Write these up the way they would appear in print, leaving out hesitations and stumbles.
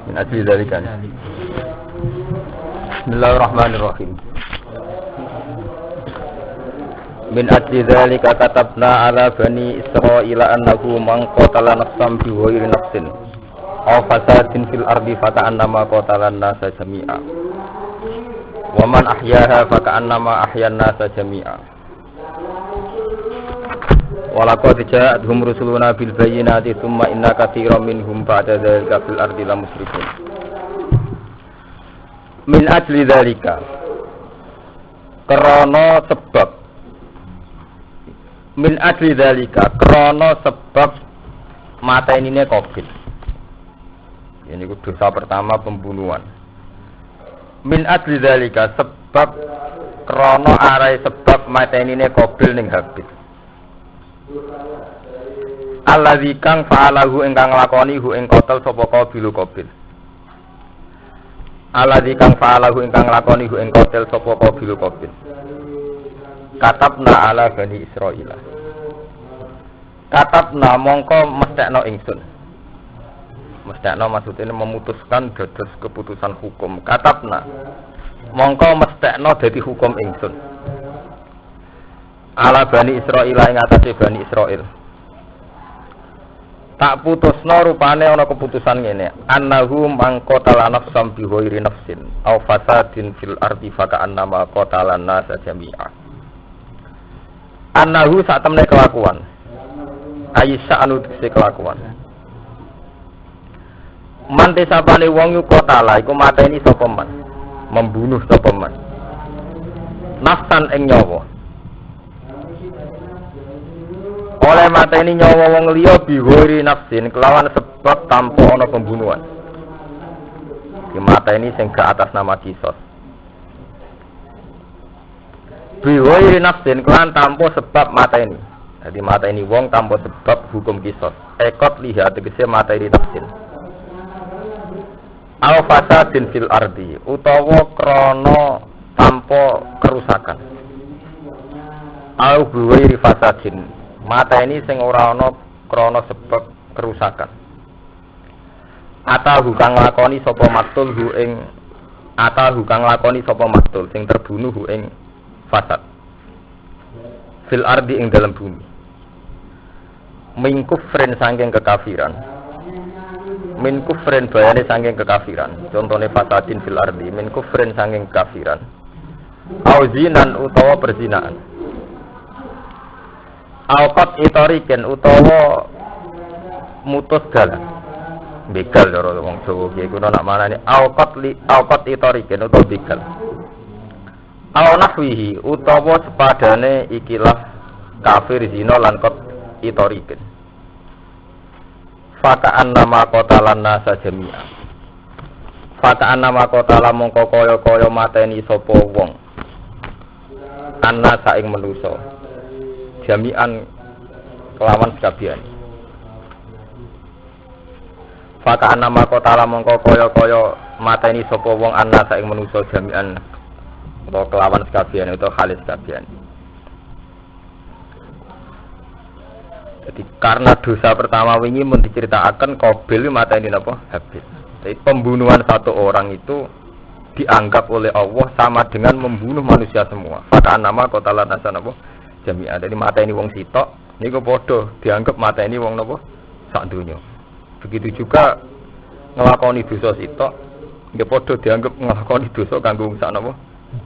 Min ajli dzalika. Bismillahirrahmanirrahim. Min ajli dzalika katabna ala bani Israila annahu man qatala nafsan bi ghairi nafsin aw fasadin fil ardi faka'annama qatalan nasa jami'a wa man ahyaha faka'annama ahyan nasa jami'a. Walaqad ja'atuhum rusuluna bil bayyinati tsumma inna katsiran minhum ba'da dzalika fil ardi lamusrifun. Min ajli dzalika, krana sebab min ajli dzalika, krana sebab matenine Qabil. Ini dosa pertama pembunuhan. Min ajli dzalika, sebab krana arai sebab matenine Qabil ning Habil. Alladzi kang fa'alahu ingkang nglakoni hu ing kotel sapa Qabilu Qabil. Alladzi kang fa'alahu ingkang nglakoni hu ing kotel sapa Qabilu Qabil. Katabna ala bani Israila. Katabna mongko mesthekno ingsun. Mesthekno maksudnya memutuskan dados keputusan hukum. Katabna mongko mesthekno dadi hukum ingsun. Ala bani Israila ing atase bani Israil. Tak putusno rupane ana keputusan ngene, annahu mangqatala nafsan bi ghairi nafsin aw fasadin fil ardi faka'annama qatalan nasa jami'a. Annahu sak temne kelakuan. Aisyah anu dise kelakuan. Mante sapane wong yu qatala iku mateni sapa man, membunuh sapa man. Nafsan ing nyawa. Oleh mateni nyawa wong liya bigori nafsin kelawan sebab tanpa ana pembunuhan. Ki mateni sing gak atas nama kisos. Bigori nafsin kelawan tanpa sebab mateni. Jadi mateni wong tanpa sebab hukum kisos. Ekot lihat tegese mateni nafsin. Al fasadin fil ardi utawa krana tanpa kerusakan. Al bigori fasadin mata ini sing ora ana krana sebab kerusakan. Atahu kang lakoni sapa maktul hu ing atahu kang lakoni sapa maktul sing terbunuh hu ing fasad. Fil ardi ing dalam bumi. Min kufrin saking kekafiran. Min kufrin bayane saking kekafiran. Contone fasadin fil ardi min kufrin saking kekafiran. Auzinan utawa perzinaan. Alqat itoriken utawa mutus dalan. Begal cara wong Jawa iki kuwi nak manane alqat itoriken utawa begal. Aw nahwihi utawa sepadane ikilah kafir zina lan qat itoriken. Faka'an nama qatalan nasa jami'a. Faka'an nama qatala mongko kaya-kaya mateni sapa wong. Anna saing manusa. Jami'an kelawan sekabian. Faka'an nama kotala mongko kaya-kaya mateni sapa wong ana saing manusa jami'an utawa kelawan sekabian utawa khalis sekabian. Jadi karena dosa pertama wingi mun diceritakan Qabil mateni napa? Habil. Jadi pembunuhan satu orang itu dianggap oleh Allah sama dengan membunuh manusia semua. Faka'an nama kotala nasa napa? Jami'ah. Jadi mata ini wong sitok niku padha dianggap mata ini wong napa sak donya. Begitu juga nglakoni dosa sitok nggih padha dianggap nglakoni dosa kanggo sak napa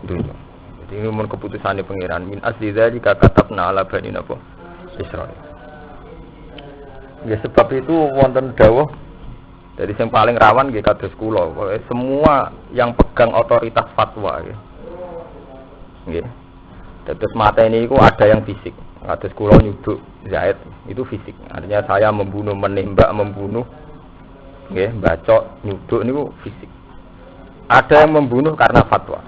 donya. Jadi ini mun keputusane pangeran min asli dzalika katabna ala bani napa Israil. Ya sebab itu wonten dawuh dari yang paling rawan nggih kados kula semua yang pegang otoritas fatwa nggih. Terus mata ini itu ada yang fisik. Terus kulo nyuduk Zaid itu fisik. Artinya saya membunuh, menembak, membunuh, ya, bacok, nyuduk itu fisik. Ada yang membunuh karena fatwa.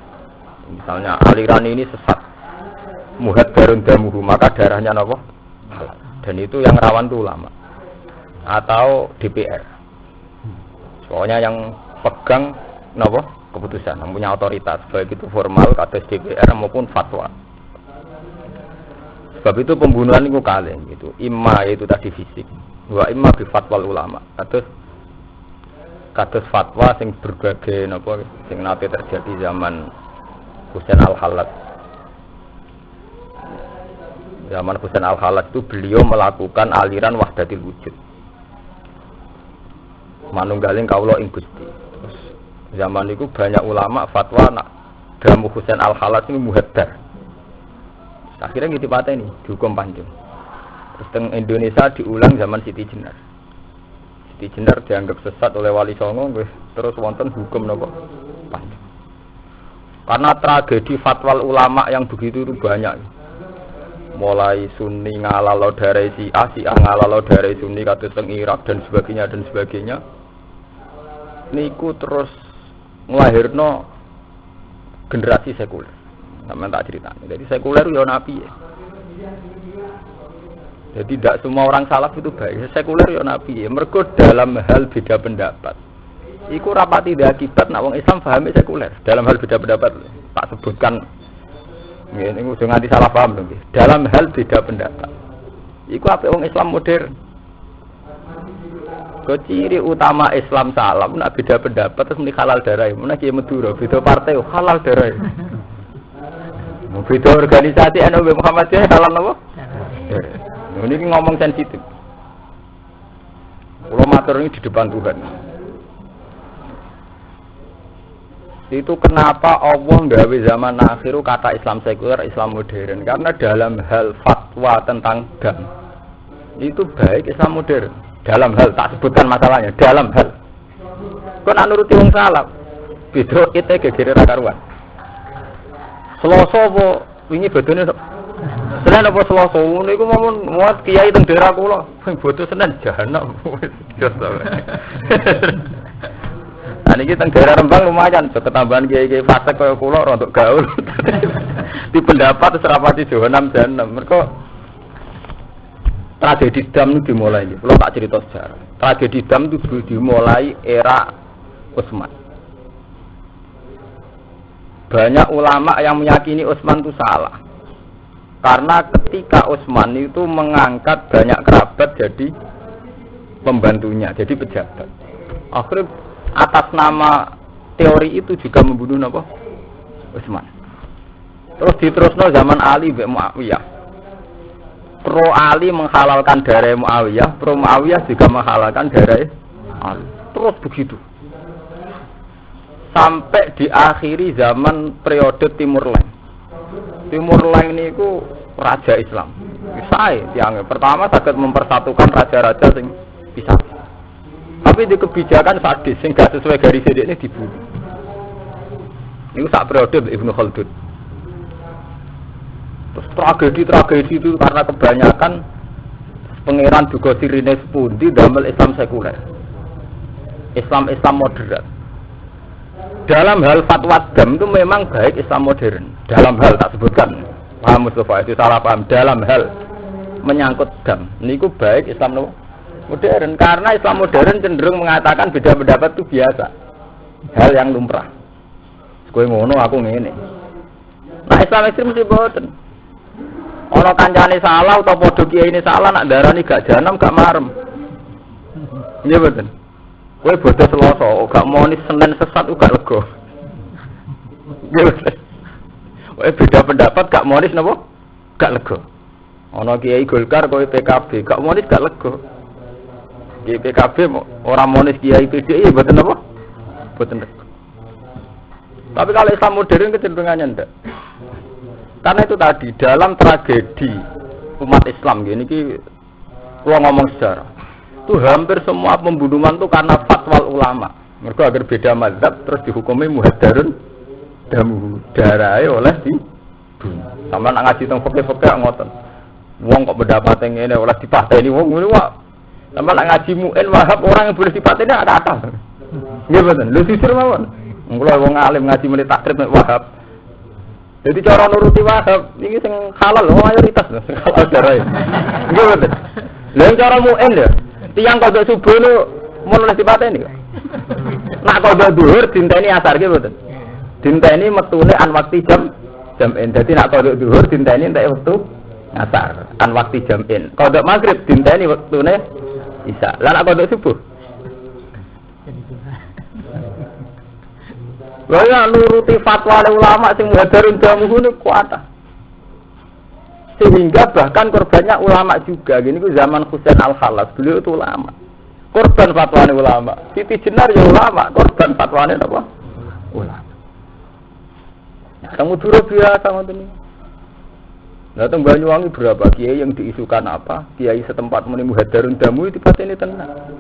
Misalnya aliran ini sesat, muhad darun damuhu, maka darahnya nopo. Dan itu yang rawan itu ulama atau DPR. Soalnya yang pegang nopo keputusan, yang punya otoritas, baik itu formal kados DPR maupun fatwa. Sebab itu pembunuhan itu kalian gitu. Imma itu tadi fisik, wa imma bi fatwal ulama. Kados fatwa sing berbagai napa sing nate terjadi zaman Husain Al-Khallat. Zaman Husain Al-Khallat itu beliau melakukan aliran wahdatil wujud. Manunggaling kawula ing Gusti. Zaman itu banyak ulama fatwa nak damu Husain Al-Khallat ini muhaddar. Akhirnya gitu pateni dihukum panjang. Terus teng Indonesia diulang zaman Siti Jenar. Siti Jenar dianggap sesat oleh Wali Songo, terus wonten hukum nopo panjang. Karena tragedi fatwa ulama yang begitu banyak. Mulai Sunni ngalalo darai Syiah ngalalo darai Sunni kados teng Irak dan sebagainya. Niku terus nglahirno generasi sekuler. Sampeyan tak critani. Jadi sekuler yo nabi ya. Jadi tidak semua orang salaf itu baik. Sekuler ya nabi ya. Mergo dalam hal beda pendapat. Iku rapati akibat nak wong Islam pahami sekuler. Dalam hal beda pendapat tak sebutkan. Ini udah nganti salah paham lho. Dalam hal beda pendapat. Iku apik wong Islam modern. Ciri utama Islam salaf nak beda pendapat terus muni halal darah. Mun iki Madura beda partai halal darah. Beda organisasi NU Muhammadiyah halal napa? Ini ngomong sensitif. Kalau matur ini di depan Tuhan. Itu kenapa Allah nggawe zaman akhir kata Islam sekuler, Islam modern? Karena dalam hal fatwa tentang dam itu baik Islam modern. Dalam hal tak sebutkan masalahnya. Dalam hal. Kon anuruti wong salaf. Beda kita gegere ra karuan. Selasa apa wingi bedone Senin apa Selasa niku mawon muat kiai teng daerah kula sing bodho Senin jahanam wis biasa. Nah niki teng daerah Rembang lumayan ketambahan kiai-kiai fasik kaya kula rontok gaul. Di pendapat serapati jahanam. Mergo tragedi dam itu dimulai iki. Kula tak cerita sejarah. Tragedi dam itu dimulai era Utsman. Banyak ulama yang meyakini Utsman itu salah. Karena ketika Utsman itu mengangkat banyak kerabat jadi pembantunya, jadi pejabat. Akhirnya atas nama teori itu juga membunuh apa? Utsman. Terus diterusno zaman Ali bin Muawiyah. Pro Ali menghalalkan darah Muawiyah, pro Muawiyah juga menghalalkan darah Ali. Terus begitu. Sampai diakhiri zaman periode Timur Leng. Timur Leng niku raja Islam. Saya dianggap pertama saged mempersatukan raja-raja sing bisa. Tapi di kebijakan sadis sing gak sesuai garis ini dibunuh. Niku sak periode Ibnu Khaldun. Terus tragedi itu karena kebanyakan pangeran juga sirine sepundi damel Islam sekuler. Islam moderat. Dalam hal fatwa dam itu memang baik Islam modern. Dalam hal tak sebutkan, paham Mustafa itu salah paham. Dalam hal menyangkut dam, niku baik Islam modern. Karena Islam modern cenderung mengatakan beda pendapat itu biasa, hal yang lumrah. Kowe ngono aku ngene. Nah Islam ekstrem mesti boten. Ana kancane salah utawa padha kiai ini salah nak darani gak janam gak marem. Iya boten. Kowe bodoh Selasa, gak monis Senin sesat gak lega. Kowe beda pendapat gak monis napa? Gak lega. Ana kiai Golkar kowe PKB, gak monis gak lega. Kiai PKB ora monis kiai PDI mboten napa? Mboten lega. Tapi kalau Islam modern kecenderungannya ndak. Karena itu tadi dalam tragedi umat Islam gini ki kula ngomong sejarah. Itu hampir semua pembunuhan itu karena fatwa ulama. Mereka agar beda mazhab terus dihukumi muhaddarun damu darai oleh dibunuh. Sama nak ngaji teng fikih ngoten. Wong kok pendapat ngene oleh dipateni wong ngene wae. Sama nak ngaji muin wahab orang yang boleh dipateni ada akal. Nggih mboten. Lho sisir mawon. Kula wong alim ngaji menit takrib nek wahab. Jadi cara nuruti wahab iki sing halal mayoritas lho sing halal darai. Nggih mboten. Lha cara muin lho tiang kodok subuh itu mau nulis di pateni kok. Nak kodok duhur dinteni asar gitu betul. Dinteni metune an waktu jam-in. Jadi nak kodok duhur dinteni entek waktu asar an waktu jam-in. Kodok maghrib dinteni waktune Isa. Lah nek kodok subuh. Lha ya nuruti fatwa ulama sing muhadarun jamu ngono kuat. Sehingga bahkan korbannya ulama juga. Gini ku zaman Husain Al-Khallas, beliau itu ulama. Korban fatwa ulama. Siti Jenar ya ulama, korban fatwa apa? Ulama. Nah, kamu dulu biasa ngoten iki. Nah, teng Banyuwangi berapa kiai yang diisukan apa? Kiai setempat muni muhadarun jamu itu patene tenan.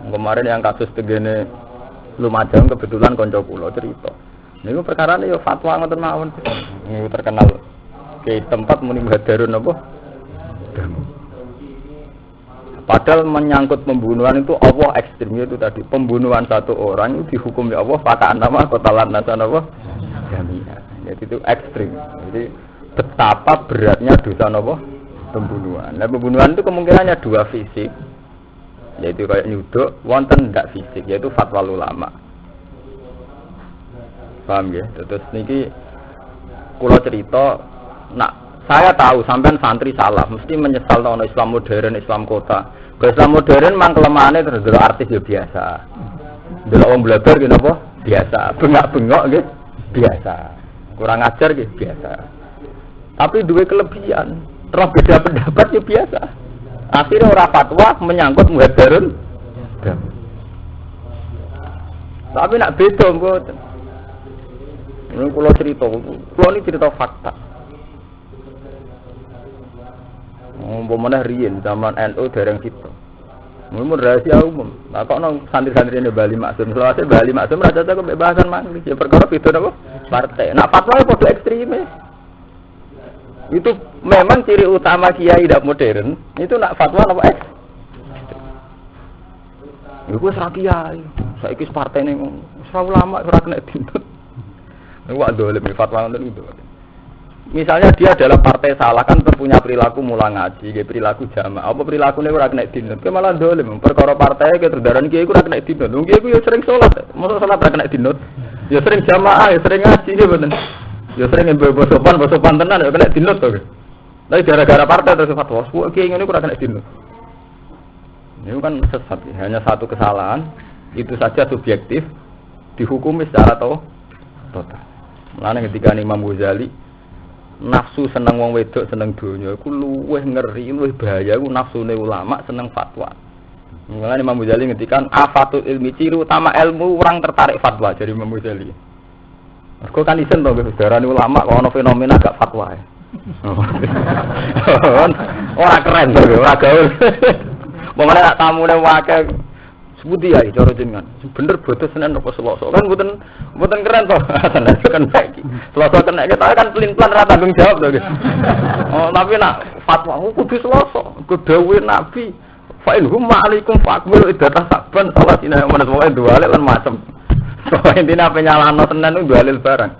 Kemarin yang kasus tegene Lumajang kebetulan kanca kula cerita. Niku perkarane ya fatwa ngoten mawon. Niku terkenal ke tempat muni muhadarun apa? Padahal menyangkut pembunuhan itu Allah ekstrimnya itu tadi. Pembunuhan satu orang itu dihukum ya Allah fakaan nama kotalan nasan apa? Jamiah. Jadi itu ekstrim. Jadi betapa beratnya dosa apa? Pembunuhan. Nah, pembunuhan itu kemungkinannya dua fisik. Yaitu kayak nyuduk, wonten ndak fisik, yaitu fatwa ulama. Paham ya? Terus niki kula cerita, nak saya tahu sampean santri salah, mesti menyesal ono Islam modern, Islam kota. Kalau Islam modern mang kelemahane terus delok artis ya biasa. Delok wong blabar ki napa? Biasa. Bengak-bengok nggih biasa. Kurang ajar nggih biasa. Tapi dua kelebihan, terus beda pendapat ya biasa. Akhirnya orang fatwa menyangkut muhadarun. Tapi nak beda mboten. Ini kalau cerita, kalau ini cerita fakta. Umpamanya riyen zaman NU dereng kita. Mun rahasia umum. Lah kok nang santri-santri ini Bali Maksum, selawase Bali Maksum ra cocok kebebasan manglis. Ya perkara itu napa? Partai. Nak fatwa padha ekstremis. Itu memang ciri utama kiai tidak modern. Itu nak fatwa apa eks? Iku wis ra kiai. Saiki partai ning ora ulama ora kena dintut. Wak dolem fatwa ngoten itu. Misalnya dia adalah partai salah kan punya perilaku mulang ngaji, perilaku jamaah. Apa perilakune ora kena dintut? Ke malah dolem. Perkara partai ke terdaran kiai ku ora kena dintut. Wong kiai ku yo sering salat. Mosok salat ora kena dintut. Ya sering jamaah, ya sering ngaji ya bener. Ya sering bosopan tenan ya kena dinut to. Tapi gara-gara partai terus fatwa, kok kiai ngene ora kena dinut. Ini kan sesat, hanya satu kesalahan, itu saja subjektif dihukumi secara total. Mulane ketika Imam Ghazali nafsu seneng wong wedok seneng donya iku luwih ngeri, luwih bahaya iku nafsune ulama seneng fatwa. Mulane Imam Ghazali ngendikan afatul ilmi ciri utama ilmu orang tertarik fatwa dari Imam Ghazali. Mergo kan isen to darani ulama kok ana fenomena gak fatwa. Ora keren to, ora gaul. Momene nak tamune wae sebuti ya cara jenengan. Bener bodo Senin apa Selasa. Kan mboten keren to. Kan saiki. Selasa kena kita kan pelin-pelan ra tanggung jawab to. Oh, tapi nak fatwa kudu Selasa. Kedawuhe Nabi fa in hum ma'alikum faqbilu iddatah saban salah sina menes wae dua lan macem. So intinya penyalahno Senin itu dalil barang.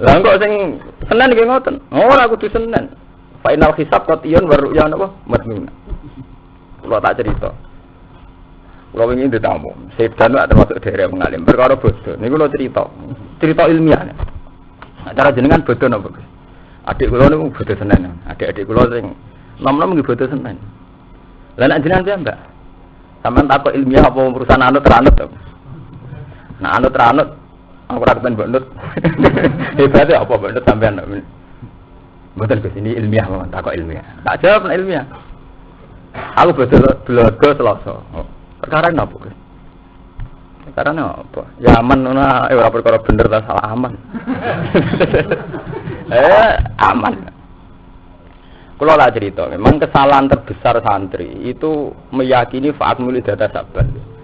Lah kok sing Senin iki ngoten. Ora kudu Senin. Final hisab qatiyun wa ru'ya napa? Madnun. Kula tak cerita. Kula wingi ditamu. Sedan termasuk daerah mengalim. Perkara bodho. Niku kula cerita. Cerita ilmiah. Cara jenengan bodho napa, Gus? Adik kula niku bodho Senin. Adik-adik kula sing nom-nom nggih bodho Senin. Lah nek jenengan piye, Mbak? Sampeyan takok ilmiah apa urusan anut ranut to? Nah anut ranut, aku rakyat bonut. Hebatnya apa bonut sampean? Betul ke sini ilmiah, tak kok ilmiah. Tak jawab nak ilmiah. Aku betul belaga Selasa. Perkara apa? Perkara apa? Ya aman, ora perkara bener ta salah aman. Aman. Kalau lah cerita, memang kesalahan terbesar santri itu meyakini fa'akmul data saban.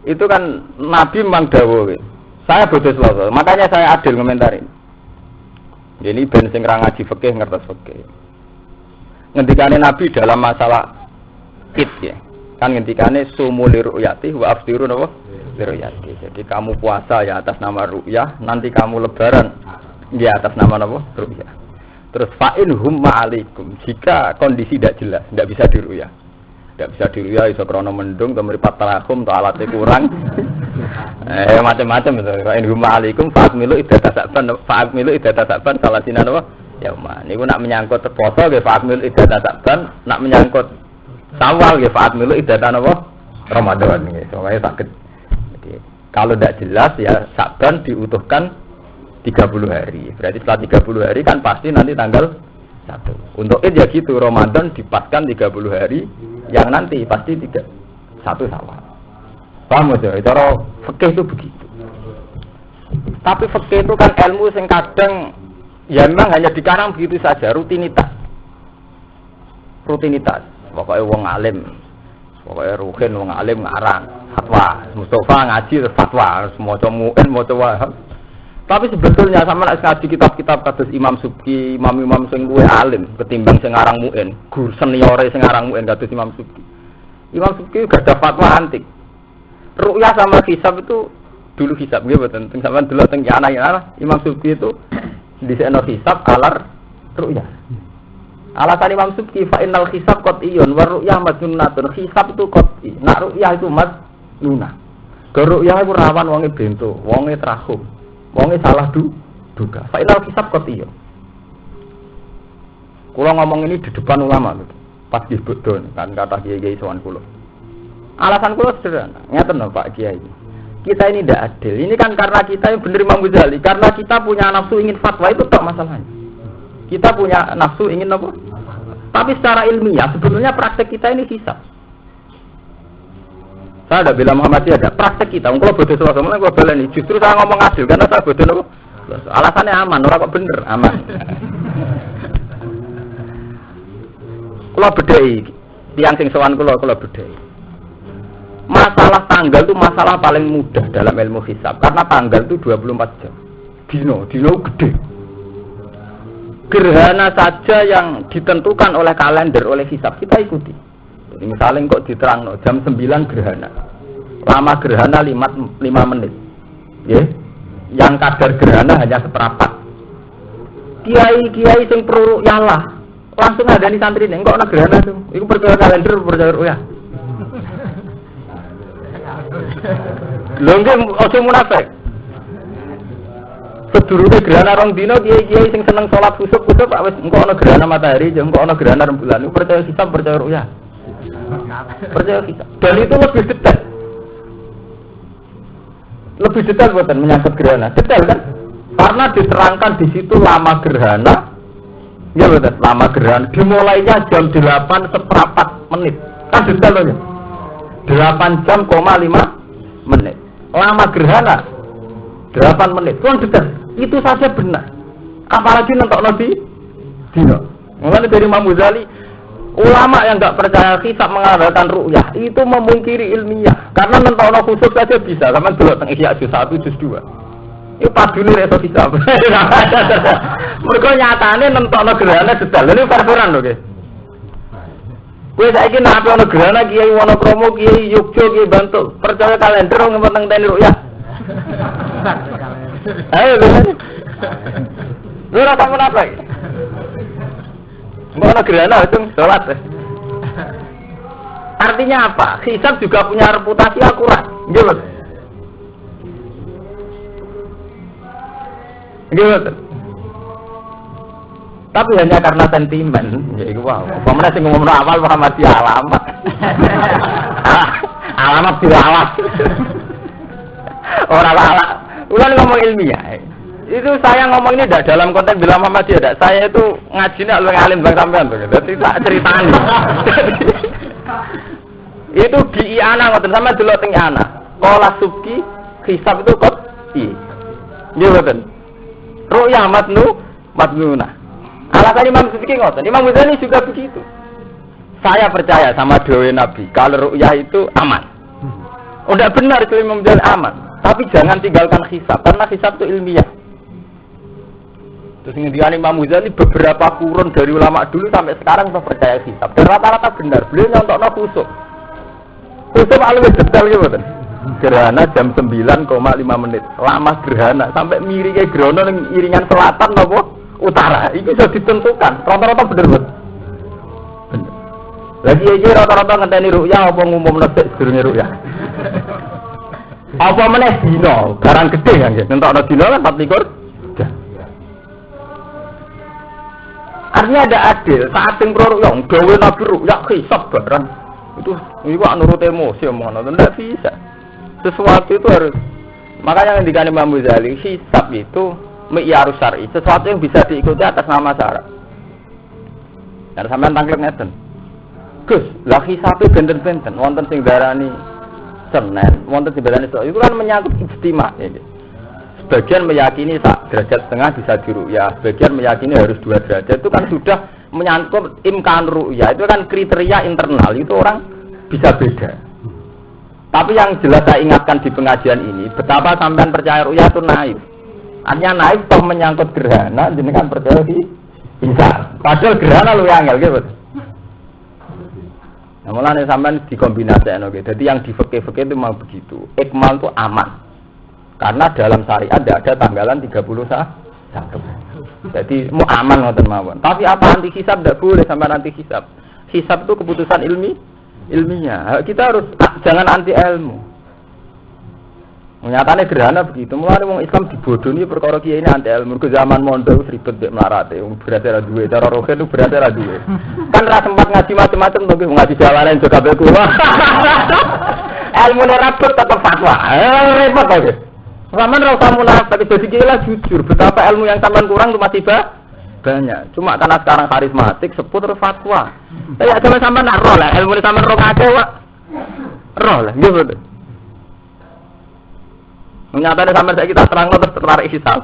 Itu kan Nabi memang dawuh. Saya bodoh Selasa, makanya saya adil ngomentarin. Jadi ben sing ra ngaji fikih ngertos fikih. Ngendikane Nabi dalam masalah Id ya. Kan ngendikane sumu li ru'yati wa aftiru napa? Li ru'yati. Jadi kamu puasa ya atas nama ru'yah, nanti kamu lebaran ya atas nama napa? Ru'yah. Terus fa'in hum ma'alikum. Jika kondisi tidak jelas, tidak bisa diruyah. Tidak bisa diruyah iso krana mendung atau mripat tarahum atau alatnya kurang. Macam-macam itu. Fa'in hum ma'alikum fa'akmilu idata sa'ban salasina napa? Ya umma. Niku nak menyangkut poso nggih fa'akmilu idata sa'ban, nak menyangkut Sawal ya Fa'at milu idatan apa? Ramadan nggih. Soale saged. Jadi kalau tidak jelas ya Sa'ban diutuhkan 30 hari. Berarti setelah 30 hari kan pasti nanti tanggal 1. Untuk Id ya gitu, Ramadan dipaskan 30 hari yang nanti pasti 1 Syawal. Paham aja? Cara fikih itu begitu. Tapi fikih itu kan ilmu yang kadang ya memang hanya dikarang begitu saja, rutinitas. Pokoknya wong alim, pokoknya ruhin wong alim ngarang fatwa, Mustafa ngaji terus fatwa, maca mu'in, maca wahab. Tapi sebetulnya sama nek ngaji kitab-kitab kados Imam Subki, imam-imam sing luwih alim ketimbang sing ngarang mu'in, guru seniore sing ngarang mu'in kados Imam Subki. Imam Subki gak ada fatwa antik. Ru'yah sama hisab itu dulu hisab nggih mboten, teng sampean dulu teng ana Imam Subki itu dhisikno hisab alar ru'yah. Alasan Imam Subki fa innal hisab qat'iyun wa ru'yah majnunatun. Hisab itu qat'i, nak ru'yah itu majnunah. Ke ru'yah itu rawan wonge bento, wonge trahum, wonge salah duga. Fa innal hisab qat'iyun. Kula ngomong ini di depan ulama lho. Pas nggih bodho kan kata kiai-kiai sowan kula. Alasan kula sederhana, ngeten lho Pak Kiai. Kita ini tidak adil. Ini kan karena kita yang bener Imam Ghazali, karena kita punya nafsu ingin fatwa itu tak masalahnya. Kita punya nafsu ingin apa? Tapi secara ilmiah sebetulnya praktek kita ini hisab. Saya ada bilang Muhammadiyah ada praktek kita. Kalau bodoh sama kalau baleni justru saya ngomong adil karena saya bodoh apa? Alasannya aman, orang kok bener aman. Kalau bedai, tiang sing sowan kalau bedai. Masalah tanggal itu masalah paling mudah dalam ilmu hisab karena tanggal itu 24 jam. Dino gede. Gerhana saja yang ditentukan oleh kalender, oleh hisab kita ikuti. Jadi misalnya kok diterangno jam 9 gerhana. Lama gerhana 5 menit. Ya. Yang kadar gerhana hanya seperempat. Kiai sing pro yalah. Langsung ada di santri ning kok ana gerhana tuh. Iku percaya kalender percaya ru'yah. Lho nggih aja munafik. Sedurunge gerhana rong dina kiai-kiai sing seneng salat khusuk-khusuk wis engko ana gerhana matahari, jeng engko ana gerhana rembulan. Iku percaya hisab, percaya ru'yah. Percaya hisab. Dan itu lebih detail. Lebih detail buatan menyangkut gerhana. Detail kan? Karena diterangkan di situ lama gerhana. Ya betul, lama gerhana dimulainya jam 8 seperempat menit. Kan detail loh ya. 8 jam, 5 menit. Lama gerhana 8 menit. Kan detail. Itu saja benar. Apalagi nentokno di dino. Mulane dari Imam Ghazali, ulama yang enggak percaya hisab mengandalkan ru'yah itu memungkiri ilmiah. Karena nentokno khusus saja bisa. Sama delok teng Ihya juz 1 juz 2. Itu padune reso hisab. Mergo nyatane nentokno gerhana detail. Lha ini fair-fairan lho, nggih. Kowe saiki nek ana gerhana Kiai Wonokromo, Kiai Yogyo, Kiai Bantul, percaya kalender wong penting teni ru'yah. Ayo lho. Lu ora tahu apa iki? Mbok ana gerhana itu salat. Artinya apa? Hisab juga punya reputasi akurat. Nggih, Mas. Nggih, Mas. Tapi hanya karena sentimen, ya itu wow. Pemenang sing ngomong awal Muhammadiyah alamat. Alamat diwalas. Orang alamat. Ulan ngomong ilmiah. Itu saya ngomong ini tidak dalam konteks bilang Muhammadiyah, tidak. Saya itu ngajinya lu ngalim bang sampean tuh. Jadi tak ceritani. Itu di Iana ngoten sama dulu teng Iana. Qala Subki hisab itu kok iya. Nggih mboten. Ru'yah matnuna. Alasan Imam Subki ngoten. Imam Ghazali juga begitu. Saya percaya sama dewe Nabi kalau ru'yah itu aman. Udah benar itu Imam Ghazali aman. Tapi jangan tinggalkan hisab karena hisab itu ilmiah. Terus ngendikan Imam Ghazali beberapa kurun dari ulama dulu sampai sekarang saya percaya hisab. Dan rata-rata benar. Beliau nyontokno khusuk. Khusuk alwi detail gitu kan. Gerhana jam 9,5 menit. Lama gerhana sampai miringnya gerhana ning iringan selatan apa utara. Itu sudah ditentukan. Rata-rata bener bener. Bener. Lagi aja rata-rata ngenteni ru'yah apa ngumumno sik sedurunge ru'yah. Apa meneh dino, barang gede kan nggih. Nentokno dino kan 24 jam. Artinya ada adil. Saat yang prorok yang gawe nabi ru'ya hisab barang. Itu nurut emosi omongan. Tidak bisa. Sesuatu itu harus. Makanya yang dikatakan Imam Ghazali, hisab itu mi'yarus syar'i. Sesuatu yang bisa diikuti atas nama syarat. Dan sampean tangklep ngeten. Gus, lah hisabe benten-benten. Wonten sing darani Senin, wonten sing darani Selasa. Itu kan menyangkut ijtima. Sebagian meyakini derajat setengah bisa diru'ya, sebagian meyakini harus 2 derajat. Itu kan sudah menyangkut imkan ru'ya. Itu kan kriteria internal. Itu orang bisa beda. Tapi yang jelas saya ingatkan di pengajian ini, betapa sampean percaya ru'ya itu naif. Artinya naif toh menyangkut gerhana, jenengan percaya bisa. Padahal gerhana lu yang angel gitu. Nah, mulane sampean dikombinasikan oke. Jadi yang di fikih-fikih itu memang begitu. Ikmal itu aman. Karena dalam syariat tidak ada tanggalan 31. Jadi mau aman ngoten mawon. Tapi apa anti hisab tidak boleh sampai anti hisab. Hisab itu keputusan ilmiah. Kita harus jangan anti ilmu. Nyatane gerhana begitu. Mulane wong Islam dibodohi perkara kiai ini anti ilmu. Ke zaman mondok ribet mek mlarate. Wong berarti ra duwe, cara rohe itu berarti ra duwe. Kan ra sempat ngaji macam-macam to ngaji jalanan juga kabeh kula. Ilmu nerabut tetap fatwa. Repot to. Sampeyan ora usah munafik, dadi kiai lah jujur. Betapa ilmu yang sampean kurang itu masih banyak. Cuma karena sekarang karismatik sebut terus fatwa. Ya sampean sampean roh lah, ilmu sampean roh akeh wae. Roh lah, nggih betul. Nyatane sampean saiki tak terangno terus tertarik hisab.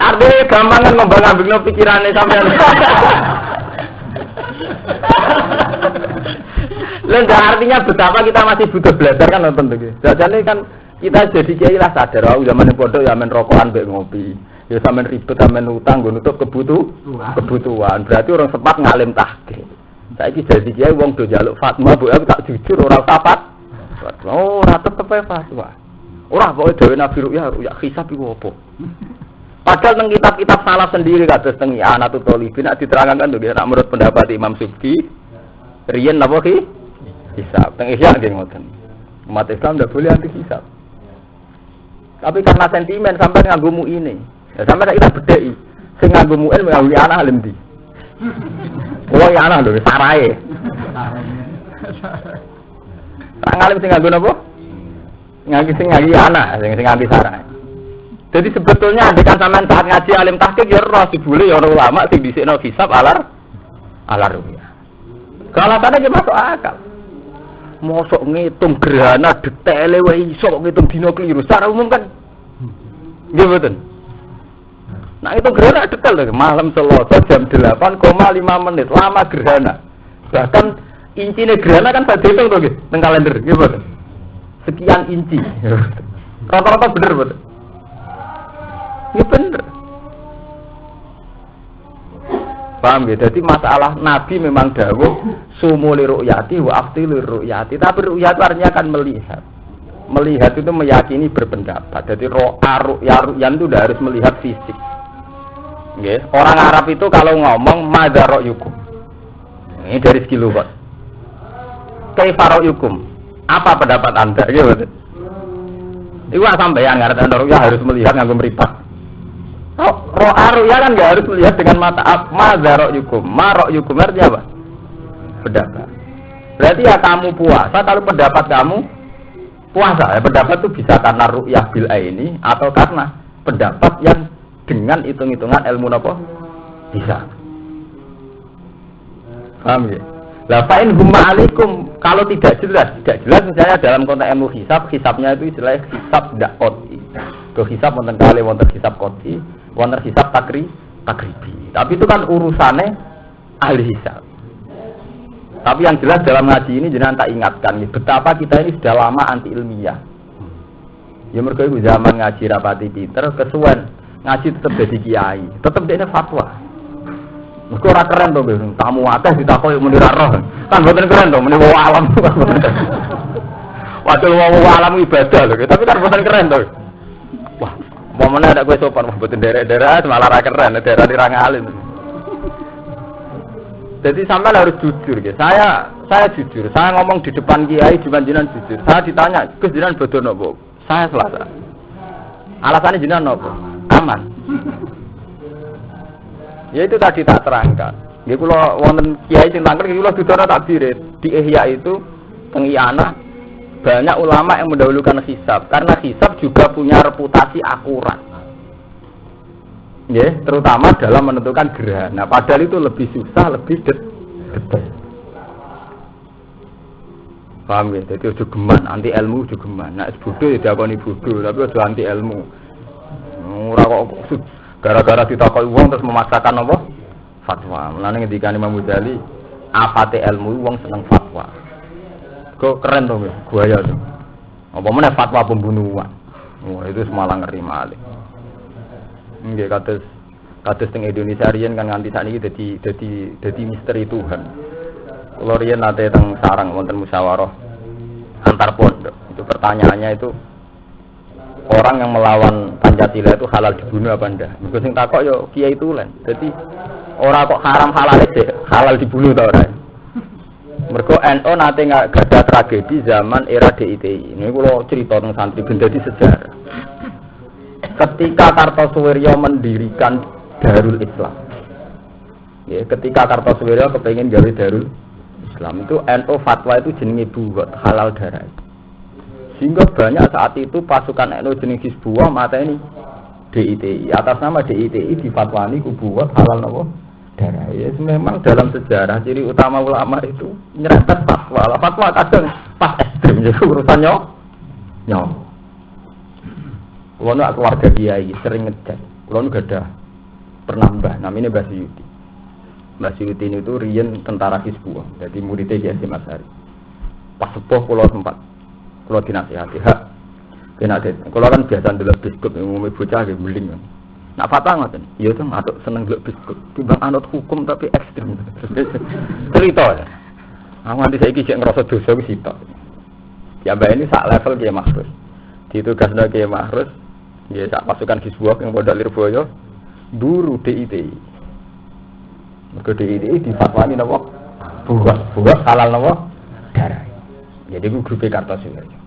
Artinya gampangan ngembang-ambingno pikirane sampean. Lalu artinya betapa kita masih butuh belajar kan nonton begitu. Jadi kan kita jadi kiai lah sadar, zaman pondok ya men rokokan mbek ngopi. Ya sampean ribet sampean utang nggo nutup kebutuhan. Berarti orang sempat ngalim tahqiq. Saiki jadi kiai wong do njaluk fatwa, mbok aku tak jujur ora sapat. Oh, ora tetep fatwa. Ora pokoke dhewe nabi ru'ya hisab iku apa? Padahal teng kitab-kitab salaf sendiri kados teng I'anatul Thalibin diterangkan to nek menurut pendapat Imam Subki riyen napa ki? Hisab. Teng Ihya nggih ngoten. Umat Islam ndak boleh anti hisab. Tapi karena sentimen sampai nganggo mu'ine. Ya sampai kita bedheki. Sing nganggo mu'in nganggo anak alim ndi? Oh ya anak lho sarae. Sang alim sing nganggo napa? Sing nganggo anak, sing nganggo sarae. Jadi sebetulnya andekan sampean saat ngaji alim tahqiq ya ora dibule ya ora ulama sing dhisikno hisab alar ru'ya. Alasannya ki masuk akal. Mosok ngitung gerhana detaile wae iso ngitung dina keliru. Secara umum kan nggih mboten. Nah itu gerhana detail lho, malam Selasa jam 8,5 menit lama gerhana. Bahkan incine gerhana kan tak dihitung to nggih teng kalender nggih mboten. Sekian inci. Rata-rata bener mboten. Ya bener. Paham ya? Jadi masalah Nabi memang dawuh sumu li ru'yati wa aftilu ru'yati. Tapi ru'yat artinya kan melihat. Melihat itu meyakini berpendapat. Jadi ru'yan itu udah harus melihat fisik. Okay. Orang Arab itu kalau ngomong madza ra'yukum. Ini dari segi lughat. Kaifa ra'yukum? Apa pendapat Anda? Gitu. Itu sampeyan ngarep ru'ya harus melihat nganggo mripat. Ru'ya kan nggak harus melihat dengan mata. Madza ra'yukum? Ma ra'yukum artinya apa? Pendapat. Berarti ya kamu puasa kalau pendapat kamu puasa. Ya pendapat itu bisa karena ru'yah bil aini atau karena pendapat yang dengan hitung-hitungan ilmu apa? Bisa. Paham ya? Lah fa'in humma alaikum kalau tidak jelas misalnya dalam konteks ilmu hisabnya itu istilahnya hisab ndak qot'i. Ke hisab wonten kali wonten hisab qot'i. Wonten hisab takribi. Tapi itu kan urusannya ahli hisab. Tapi yang jelas dalam ngaji ini jenengan tak ingatkan betapa kita ini sudah lama anti ilmiah. Ya mergo iku zaman ngaji rapati pinter kesuwen ngaji tetap jadi kiai, tetap dene fatwa. Mergo ora keren to tamu akeh ditakoki muni ra roh. Kan mboten keren to muni wong alam. Waduh wong alam ibadah lho, tapi kan mboten keren to. Wah, momone ada kowe sopan mboten derek-derek malah ra keren, daerah dirang alim. Jadi sampean harus jujur ya. Saya jujur. Saya ngomong di depan kiai jenengan jujur. Saya ditanya, "Gus jenengan bodoh napa?" Saya Selasa. Alasannya jenengan napa? Aman. Ya itu tadi tak terangkan. Nggih kula wonten kiai sing tangkel kula dudono takbir di Ihya itu teng Iyana banyak ulama yang mendahulukan hisab karena hisab juga punya reputasi akurat. Ya, terutama dalam menentukan gerhana. Padahal itu lebih susah, lebih detail. Paham ya? Jadi ojo geman, anti ilmu ojo geman. Nek bodoh ya diakoni bodoh, tapi ojo anti ilmu. Ora kok gara-gara ditakoki wong terus memaksakan apa? Fatwa. Mulane ngendikane Imam Ghazali, apate ilmu wong seneng fatwa. Kok keren to, guaya to. Apa meneh fatwa pembunuhan. Wah, itu semalang ngeri malih. Nggih kados teng Indonesia riyen kan nganti sakniki dadi misteri Tuhan. Kula riyen nate teng sarang wonten musyawarah antar pondok. Itu pertanyaannya itu orang yang melawan Pancasila itu halal dibunuh apa ndak? Mergo sing takok yo kiai tulen. Dadi ora kok haram halal aja, halal dibunuh ta ora. Mergo NU nate gadah tragedi zaman era DITI. Ini kula cerita teng santri ben dadi sejarah. Ketika Kartosuwiryo mendirikan Darul Islam. Ya, ketika Kartosuwiryo kepengin gawe Darul Islam itu NU fatwa itu jenenge buat halal darah. Sehingga banyak saat itu pasukan NU jenis Hizbullah mata ini DITI atas nama DITI difatwani kubuat halal nopo darah. Ya memang dalam sejarah ciri utama ulama itu nyerempet fatwa. Fatwa kadang pas ekstrim jadi urusannya nyaw. Kulo nak keluarga kiai sering ngecek. Kulo nu gadah pernah mbah namanya Mbah Suyuti. Mbah Suyuti itu riyen tentara Hizbullah. Jadi muridnya Kiai Hasyim Asy'ari. Pas sepuh kulo sempat kulo dinasihati hak. Kulo kan biasa ndelok biskut umumnya bocah nggih beling. Nak fatwa ngoten. Ya to ngaduk seneng ndelok biskut. Timbang anut hukum tapi ekstrem. Cerita. Aku nanti saiki jek ngrasa dosa wis sitok. Ya mbah ini sak level Kiai Mahrus. Ditugasno Kiai Mahrus ya sak pasukan Hizbullah yang Pondok Lirboyo buru DITI. Mergo DITI difatwani napa? Buat halal napa? Darah. Jadi ku grup Kartosuwiryo.